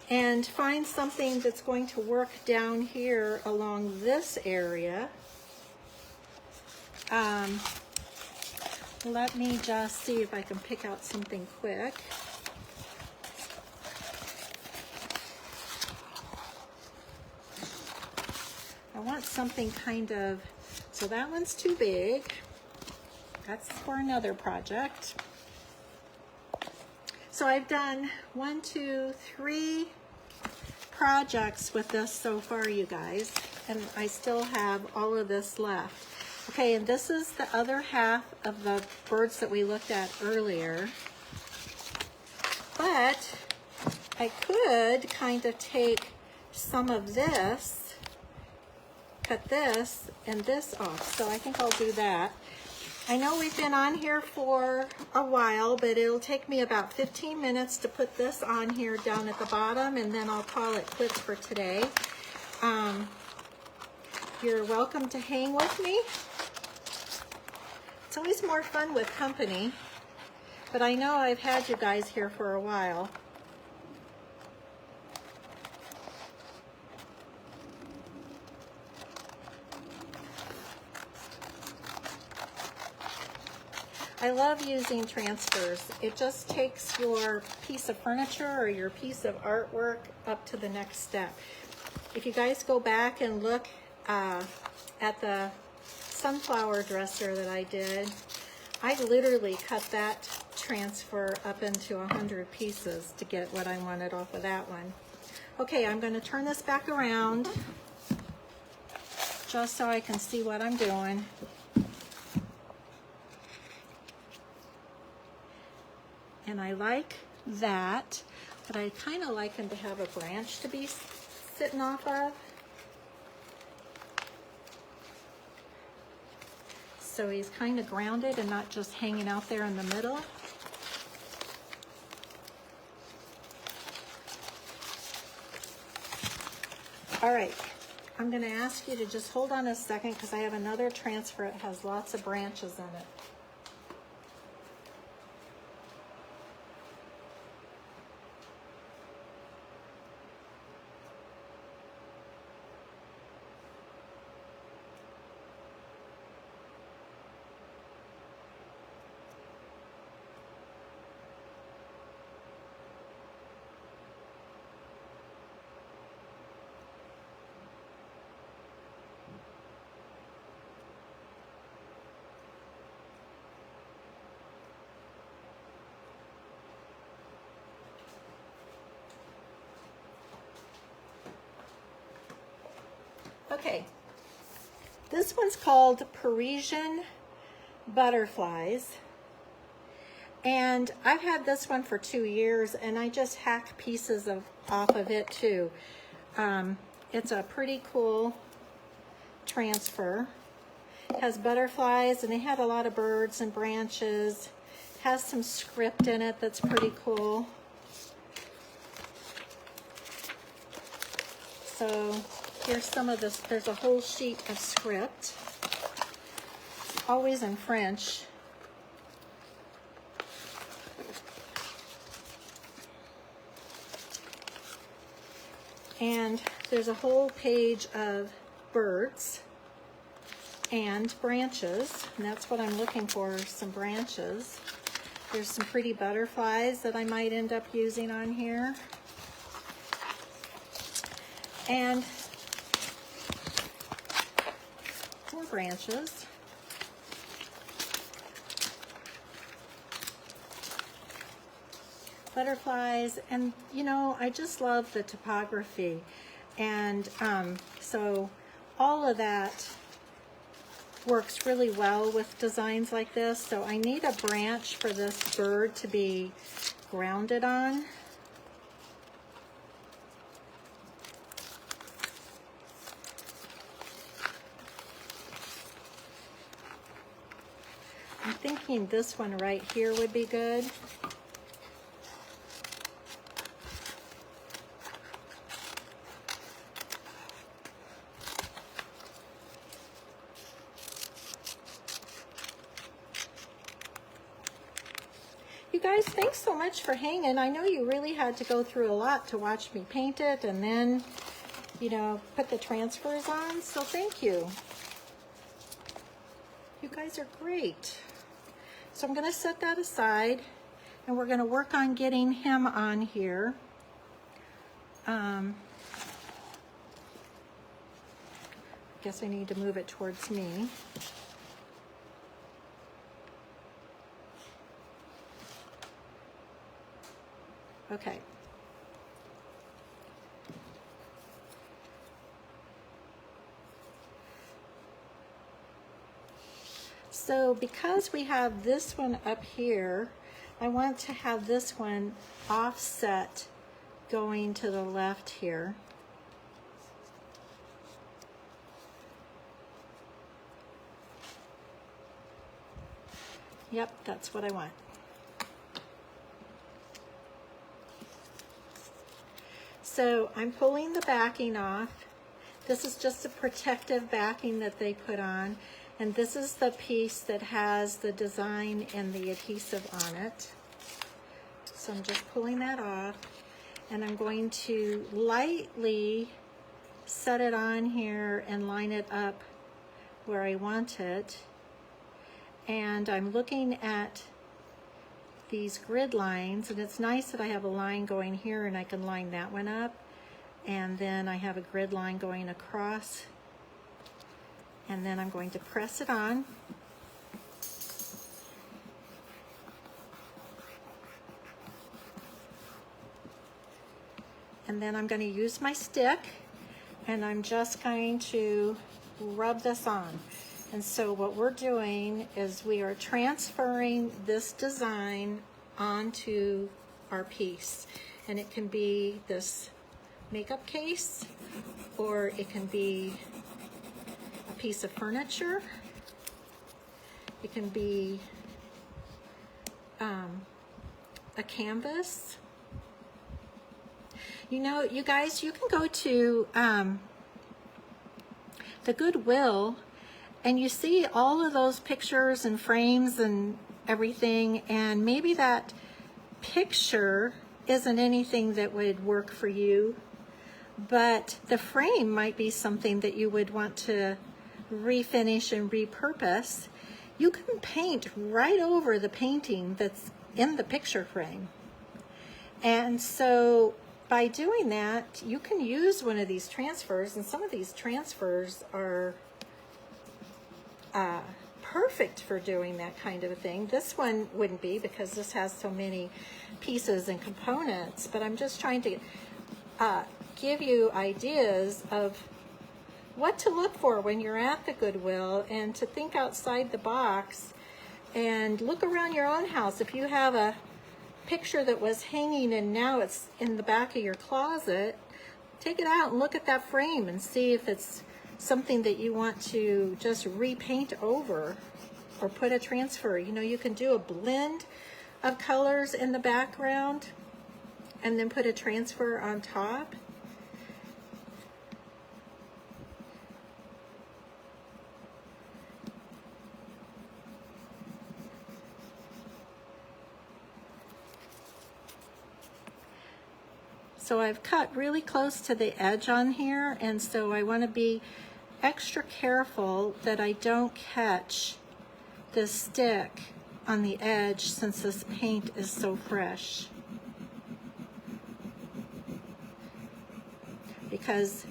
and find something that's going to work down here along this area. Let me just see if I can pick out something quick. I want something kind of, so that one's too big. That's for another project. So I've done 1, 2, 3 projects with this so far, you guys, and I still have all of this left. Okay, and this is the other half of the birds that we looked at earlier. But I could kind of take some of this, cut this and this off. So I think I'll do that. I know we've been on here for a while, but it'll take me about 15 minutes to put this on here down at the bottom, and then I'll call it quits for today. You're welcome to hang with me. It's always more fun with company, but I know I've had you guys here for a while. I love using transfers. It just takes your piece of furniture or your piece of artwork up to the next step. If you guys go back and look at the sunflower dresser that I did, I literally cut that transfer up into 100 pieces to get what I wanted off of that one. Okay, I'm going to turn this back around just so I can see what I'm doing. And I like that, but I kind of like him to have a branch to be sitting off of. So he's kind of grounded and not just hanging out there in the middle. All right, I'm going to ask you to just hold on a second because I have another transfer. It has lots of branches in it. Okay, this one's called Parisian Butterflies, and I've had this one for 2 years, and I just hack pieces off of it too. It's a pretty cool transfer. It has butterflies, and they had a lot of birds and branches. It has some script in it that's pretty cool. So here's some of this. There's a whole sheet of script, always in French. And there's a whole page of birds and branches, and that's what I'm looking for, some branches. There's some pretty butterflies that I might end up using on here. And more branches. Butterflies, and you know, I just love the topography, and so all of that works really well with designs like this. So I need a branch for this bird to be grounded on. I'm thinking this one right here would be good. You guys, thanks so much for hanging. I know you really had to go through a lot to watch me paint it and then, you know, put the transfers on, so thank you. You guys are great. So I'm going to set that aside, and we're going to work on getting him on here. I guess I need to move it towards me. Okay. So because we have this one up here, I want to have this one offset going to the left here. Yep, that's what I want. So I'm pulling the backing off. This is just a protective backing that they put on. And this is the piece that has the design and the adhesive on it. So I'm just pulling that off. And I'm going to lightly set it on here and line it up where I want it. and I'm looking at these grid lines, and it's nice that I have a line going here and I can line that one up, and then I have a grid line going across, and then I'm going to press it on. And then I'm going to use my stick, and I'm just going to rub this on. And so what we're doing is we are transferring this design onto our piece. And it can be this makeup case, or it can be a piece of furniture. It can be a canvas. You know, you guys, you can go to the Goodwill, and you see all of those pictures and frames and everything, and maybe that picture isn't anything that would work for you, but the frame might be something that you would want to refinish and repurpose. You can paint right over the painting that's in the picture frame. And so by doing that, you can use one of these transfers, and some of these transfers are perfect for doing that kind of a thing. This one wouldn't be, because this has so many pieces and components, but I'm just trying to give you ideas of what to look for when you're at the Goodwill, and to think outside the box and look around your own house. If you have a picture that was hanging and now it's in the back of your closet, take it out and look at that frame and see if it's something that you want to just repaint over or put a transfer. You know, you can do a blend of colors in the background and then put a transfer on top. So I've cut really close to the edge on here, and so I want to be extra careful that I don't catch the stick on the edge, since this paint is so fresh. Because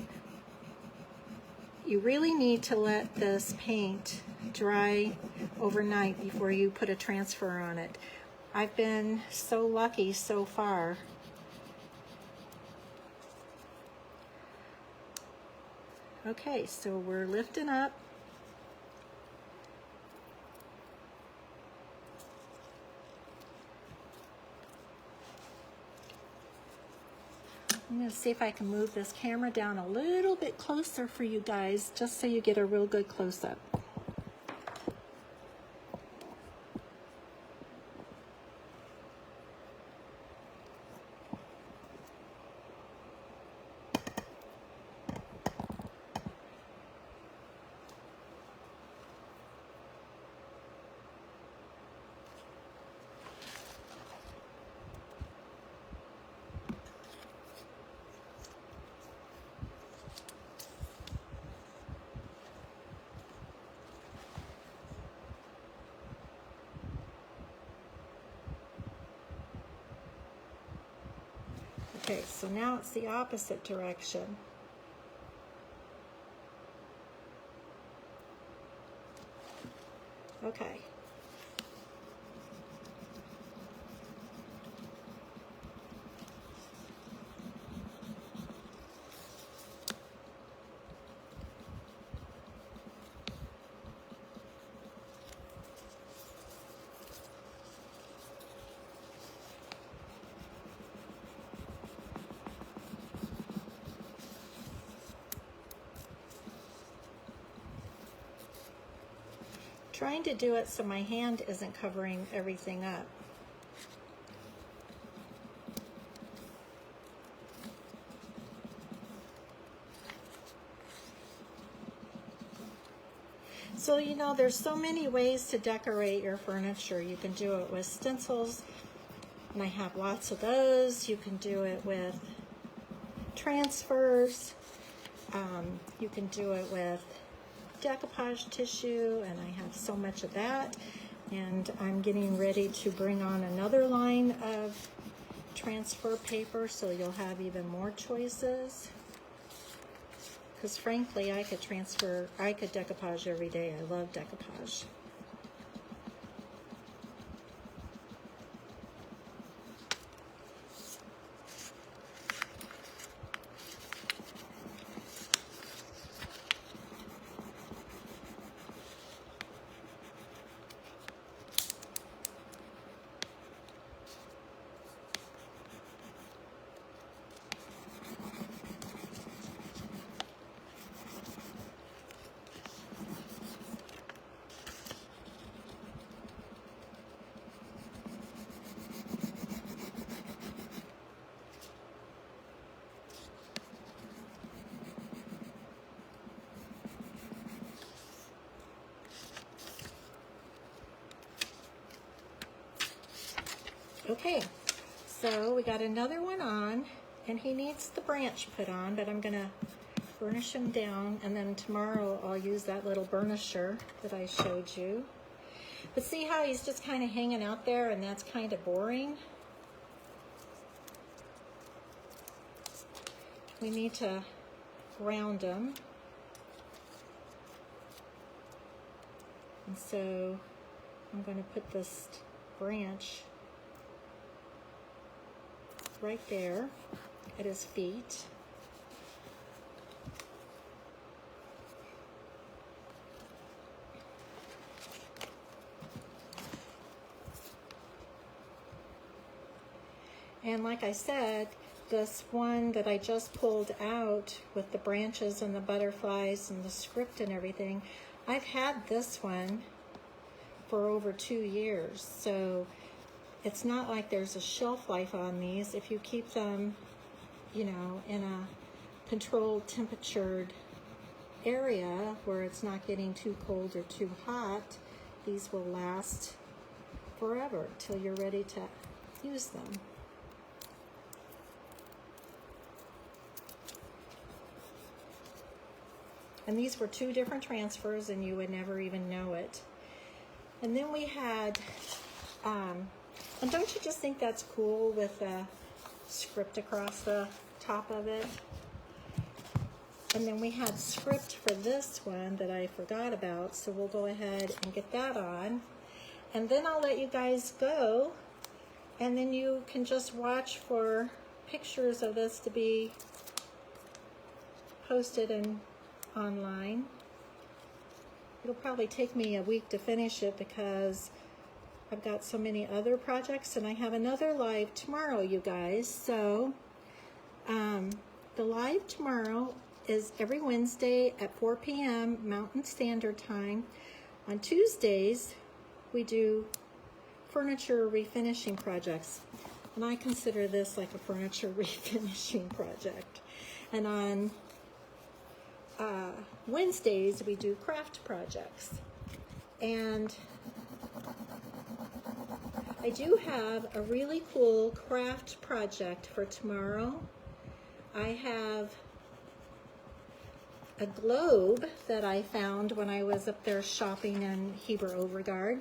you really need to let this paint dry overnight before you put a transfer on it. I've been so lucky so far. Okay, so we're lifting up. I'm going to see if I can move this camera down a little bit closer for you guys, just so you get a real good close-up. Okay, so now it's the opposite direction. Okay. Trying to do it so my hand isn't covering everything up. So, you know, there's so many ways to decorate your furniture. You can do it with stencils, and I have lots of those. You can do it with transfers. You can do it with decoupage tissue, and I have so much of that. And I'm getting ready to bring on another line of transfer paper, so you'll have even more choices. Because frankly, I could decoupage every day. I love decoupage. Okay, so we got another one on, and he needs the branch put on, but I'm gonna burnish him down, and then tomorrow I'll use that little burnisher that I showed you. But see how he's just kind of hanging out there, and that's kind of boring? We need to round him. And so I'm going to put this branch right there at his feet. And like I said, this one that I just pulled out with the branches and the butterflies and the script and everything, I've had this one for over 2 years. So it's not like there's a shelf life on these. If you keep them, you know, in a controlled temperatured area where it's not getting too cold or too hot, these will last forever till you're ready to use them. And these were 2 different transfers, and you would never even know it. And then we had, and don't you just think that's cool with a script across the top of it? And then we had script for this one that I forgot about, so we'll go ahead and get that on. And then I'll let you guys go, and then you can just watch for pictures of this to be posted and online. It'll probably take me a week to finish it because I've got so many other projects, and I have another live tomorrow, you guys. So the live tomorrow is every Wednesday at 4 p.m. Mountain Standard Time. On Tuesdays, we do furniture refinishing projects, and I consider this like a furniture refinishing project. And on Wednesdays, we do craft projects. And I do have a really cool craft project for tomorrow. I have a globe that I found when I was up there shopping in Heber Overgaard.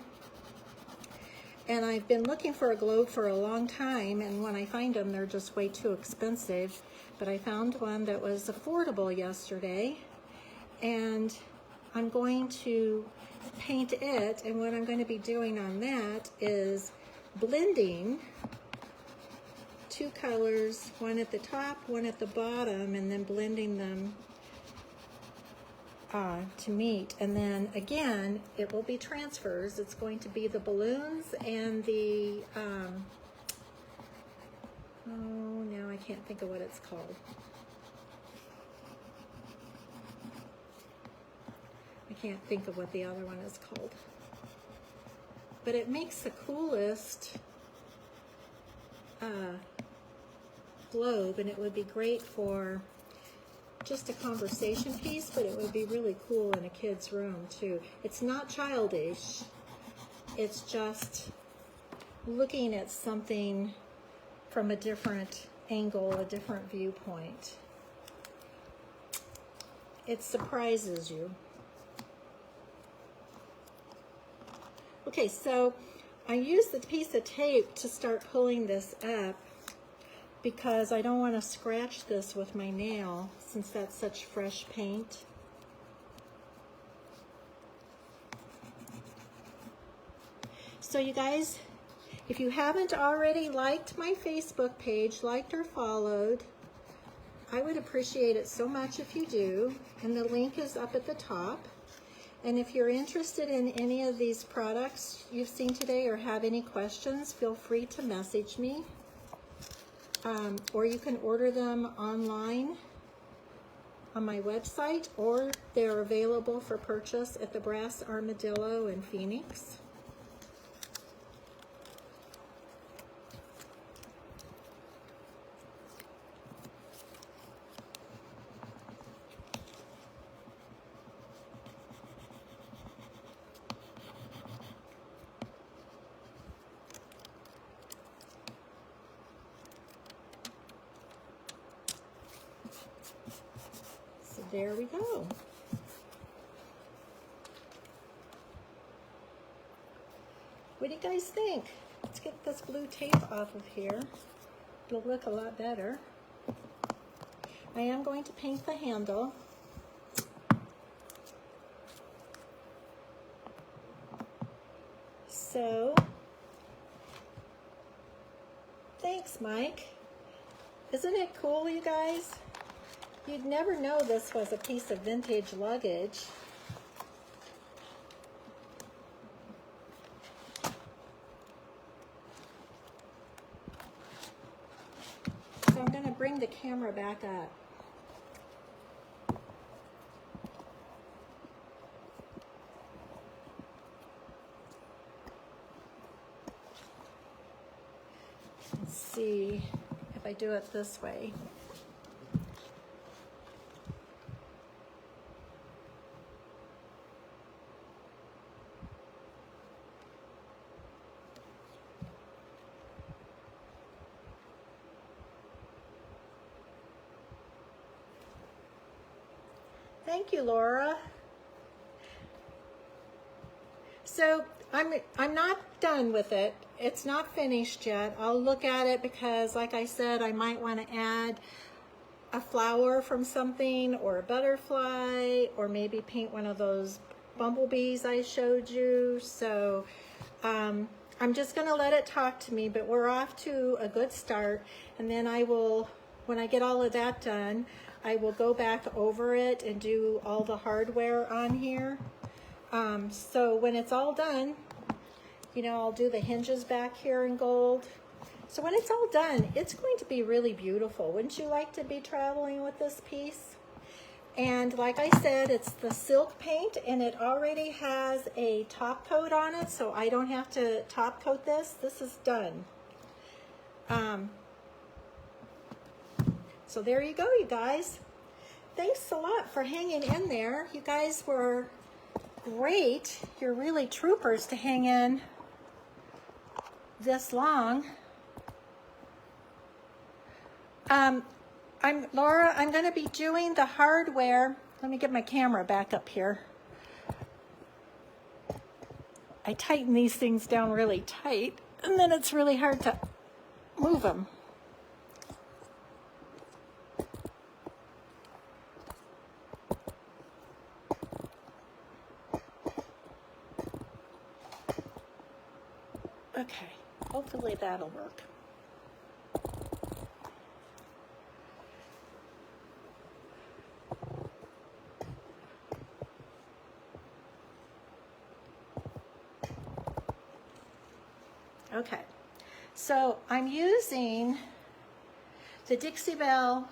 And I've been looking for a globe for a long time, and when I find them, they're just way too expensive. But I found one that was affordable yesterday, and I'm going to paint it. And what I'm going to be doing on that is blending 2 colors, one at the top, one at the bottom, and then blending them to meet. And then again, it will be transfers. It's going to be the balloons and the oh, now I can't think of what it's called. I can't think of what the other one is called. But it makes the coolest globe, and it would be great for just a conversation piece, but it would be really cool in a kid's room too. It's not childish. It's just looking at something from a different angle, a different viewpoint. It surprises you. Okay, so I used the piece of tape to start pulling this up because I don't want to scratch this with my nail since that's such fresh paint. So you guys, if you haven't already liked my Facebook page, liked or followed, I would appreciate it so much if you do. And the link is up at the top. And if you're interested in any of these products you've seen today or have any questions, feel free to message me. Or you can order them online on my website, or they're available for purchase at the Brass Armadillo in Phoenix. So there we go. What do you guys think? Let's get this blue tape off of here. It'll look a lot better. I am going to paint the handle. So, thanks, Mike. Isn't it cool, you guys? You'd never know this was a piece of vintage luggage. So I'm going to bring the camera back up. Let's see if I do it this way. Thank you, Laura. So I'm not done with it. It's not finished yet. I'll look at it because, like I said, I might want to add a flower from something or a butterfly, or maybe paint one of those bumblebees I showed you. So I'm just going to let it talk to me, but we're off to a good start. And then I will, when I get all of that done, I will go back over it and do all the hardware on here. So when it's all done, you know, I'll do the hinges back here in gold. So when it's all done, it's going to be really beautiful. Wouldn't you like to be traveling with this piece? And like I said, it's the silk paint, and it already has a top coat on it, so I don't have to top coat this. This is done. So there you go, you guys. Thanks a lot for hanging in there. You guys were great. You're really troopers to hang in this long. Laura, I'm going to be doing the hardware. Let me get my camera back up here. I tighten these things down really tight, and then it's really hard to move them. Okay, hopefully that'll work. Okay, so I'm using the Dixie Belle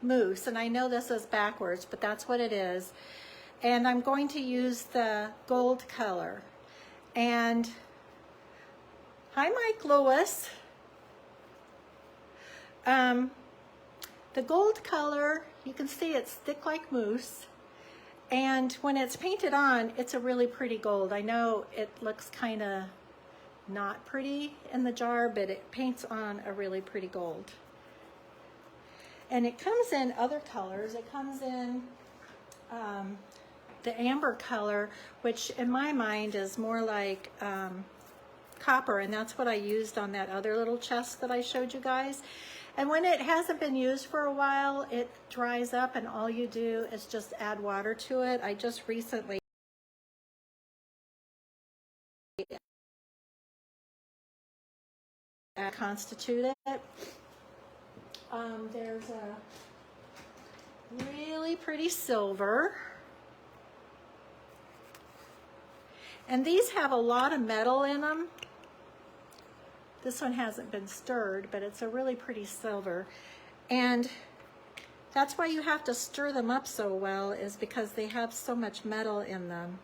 mousse, and I know this is backwards, but that's what it is. And I'm going to use the gold color. And hi, Mike Lewis. The gold color, you can see it's thick like mousse. And when it's painted on, it's a really pretty gold. I know it looks kind of not pretty in the jar, but it paints on a really pretty gold. And it comes in other colors. It comes in the amber color, which in my mind is more like copper, and that's what I used on that other little chest that I showed you guys. And when it hasn't been used for a while, it dries up, and all you do is just add water to it. I just recently constituted it. There's a really pretty silver. And these have a lot of metal in them. This one hasn't been stirred, but it's a really pretty silver. And that's why you have to stir them up so well, is because they have so much metal in them.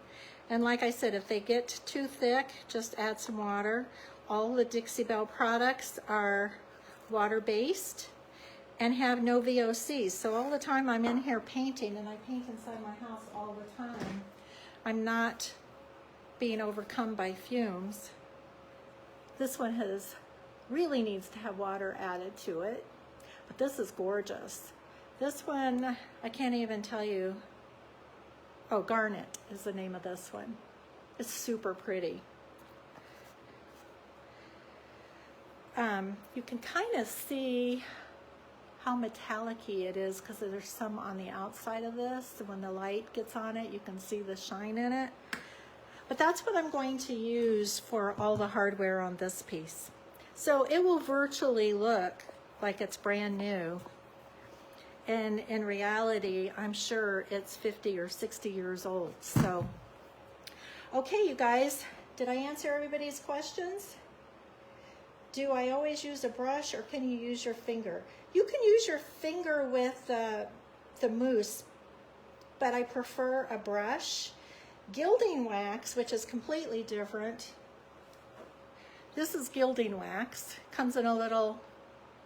And like I said, if they get too thick, just add some water. All the Dixie Belle products are water-based and have no VOCs. So all the time I'm in here painting, and I paint inside my house all the time, I'm not being overcome by fumes. This one really needs to have water added to it, but this is gorgeous. This one, I can't even tell you. Oh, Garnet is the name of this one. It's super pretty. You can kind of see how metallic-y it is because there's some on the outside of this. When the light gets on it, you can see the shine in it. But that's what I'm going to use for all the hardware on this piece. So it will virtually look like it's brand new. And in reality, I'm sure it's 50 or 60 years old. So, okay, you guys, did I answer everybody's questions? Do I always use a brush, or can you use your finger? You can use your finger with the mousse, but I prefer a brush. Gilding wax, which is completely different. This is gilding wax. Comes in a little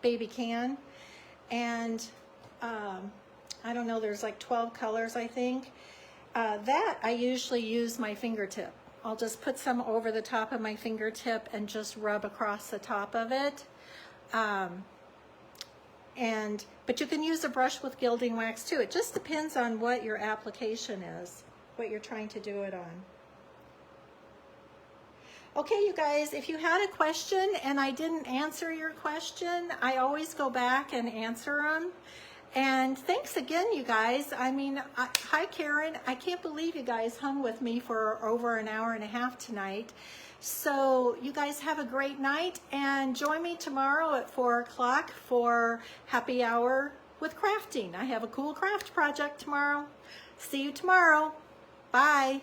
baby can. And I don't know, there's like 12 colors, I think. That I usually use my fingertip. I'll just put some over the top of my fingertip and just rub across the top of it. But you can use a brush with gilding wax too. It just depends on what your application is, what you're trying to do it on. Okay, you guys, if you had a question and I didn't answer your question, I always go back and answer them. And thanks again, you guys. I mean, hi, Karen. I can't believe you guys hung with me for over an hour and a half tonight. So you guys have a great night, and join me tomorrow at 4 o'clock for happy hour with crafting. I have a cool craft project tomorrow. See you tomorrow. Bye.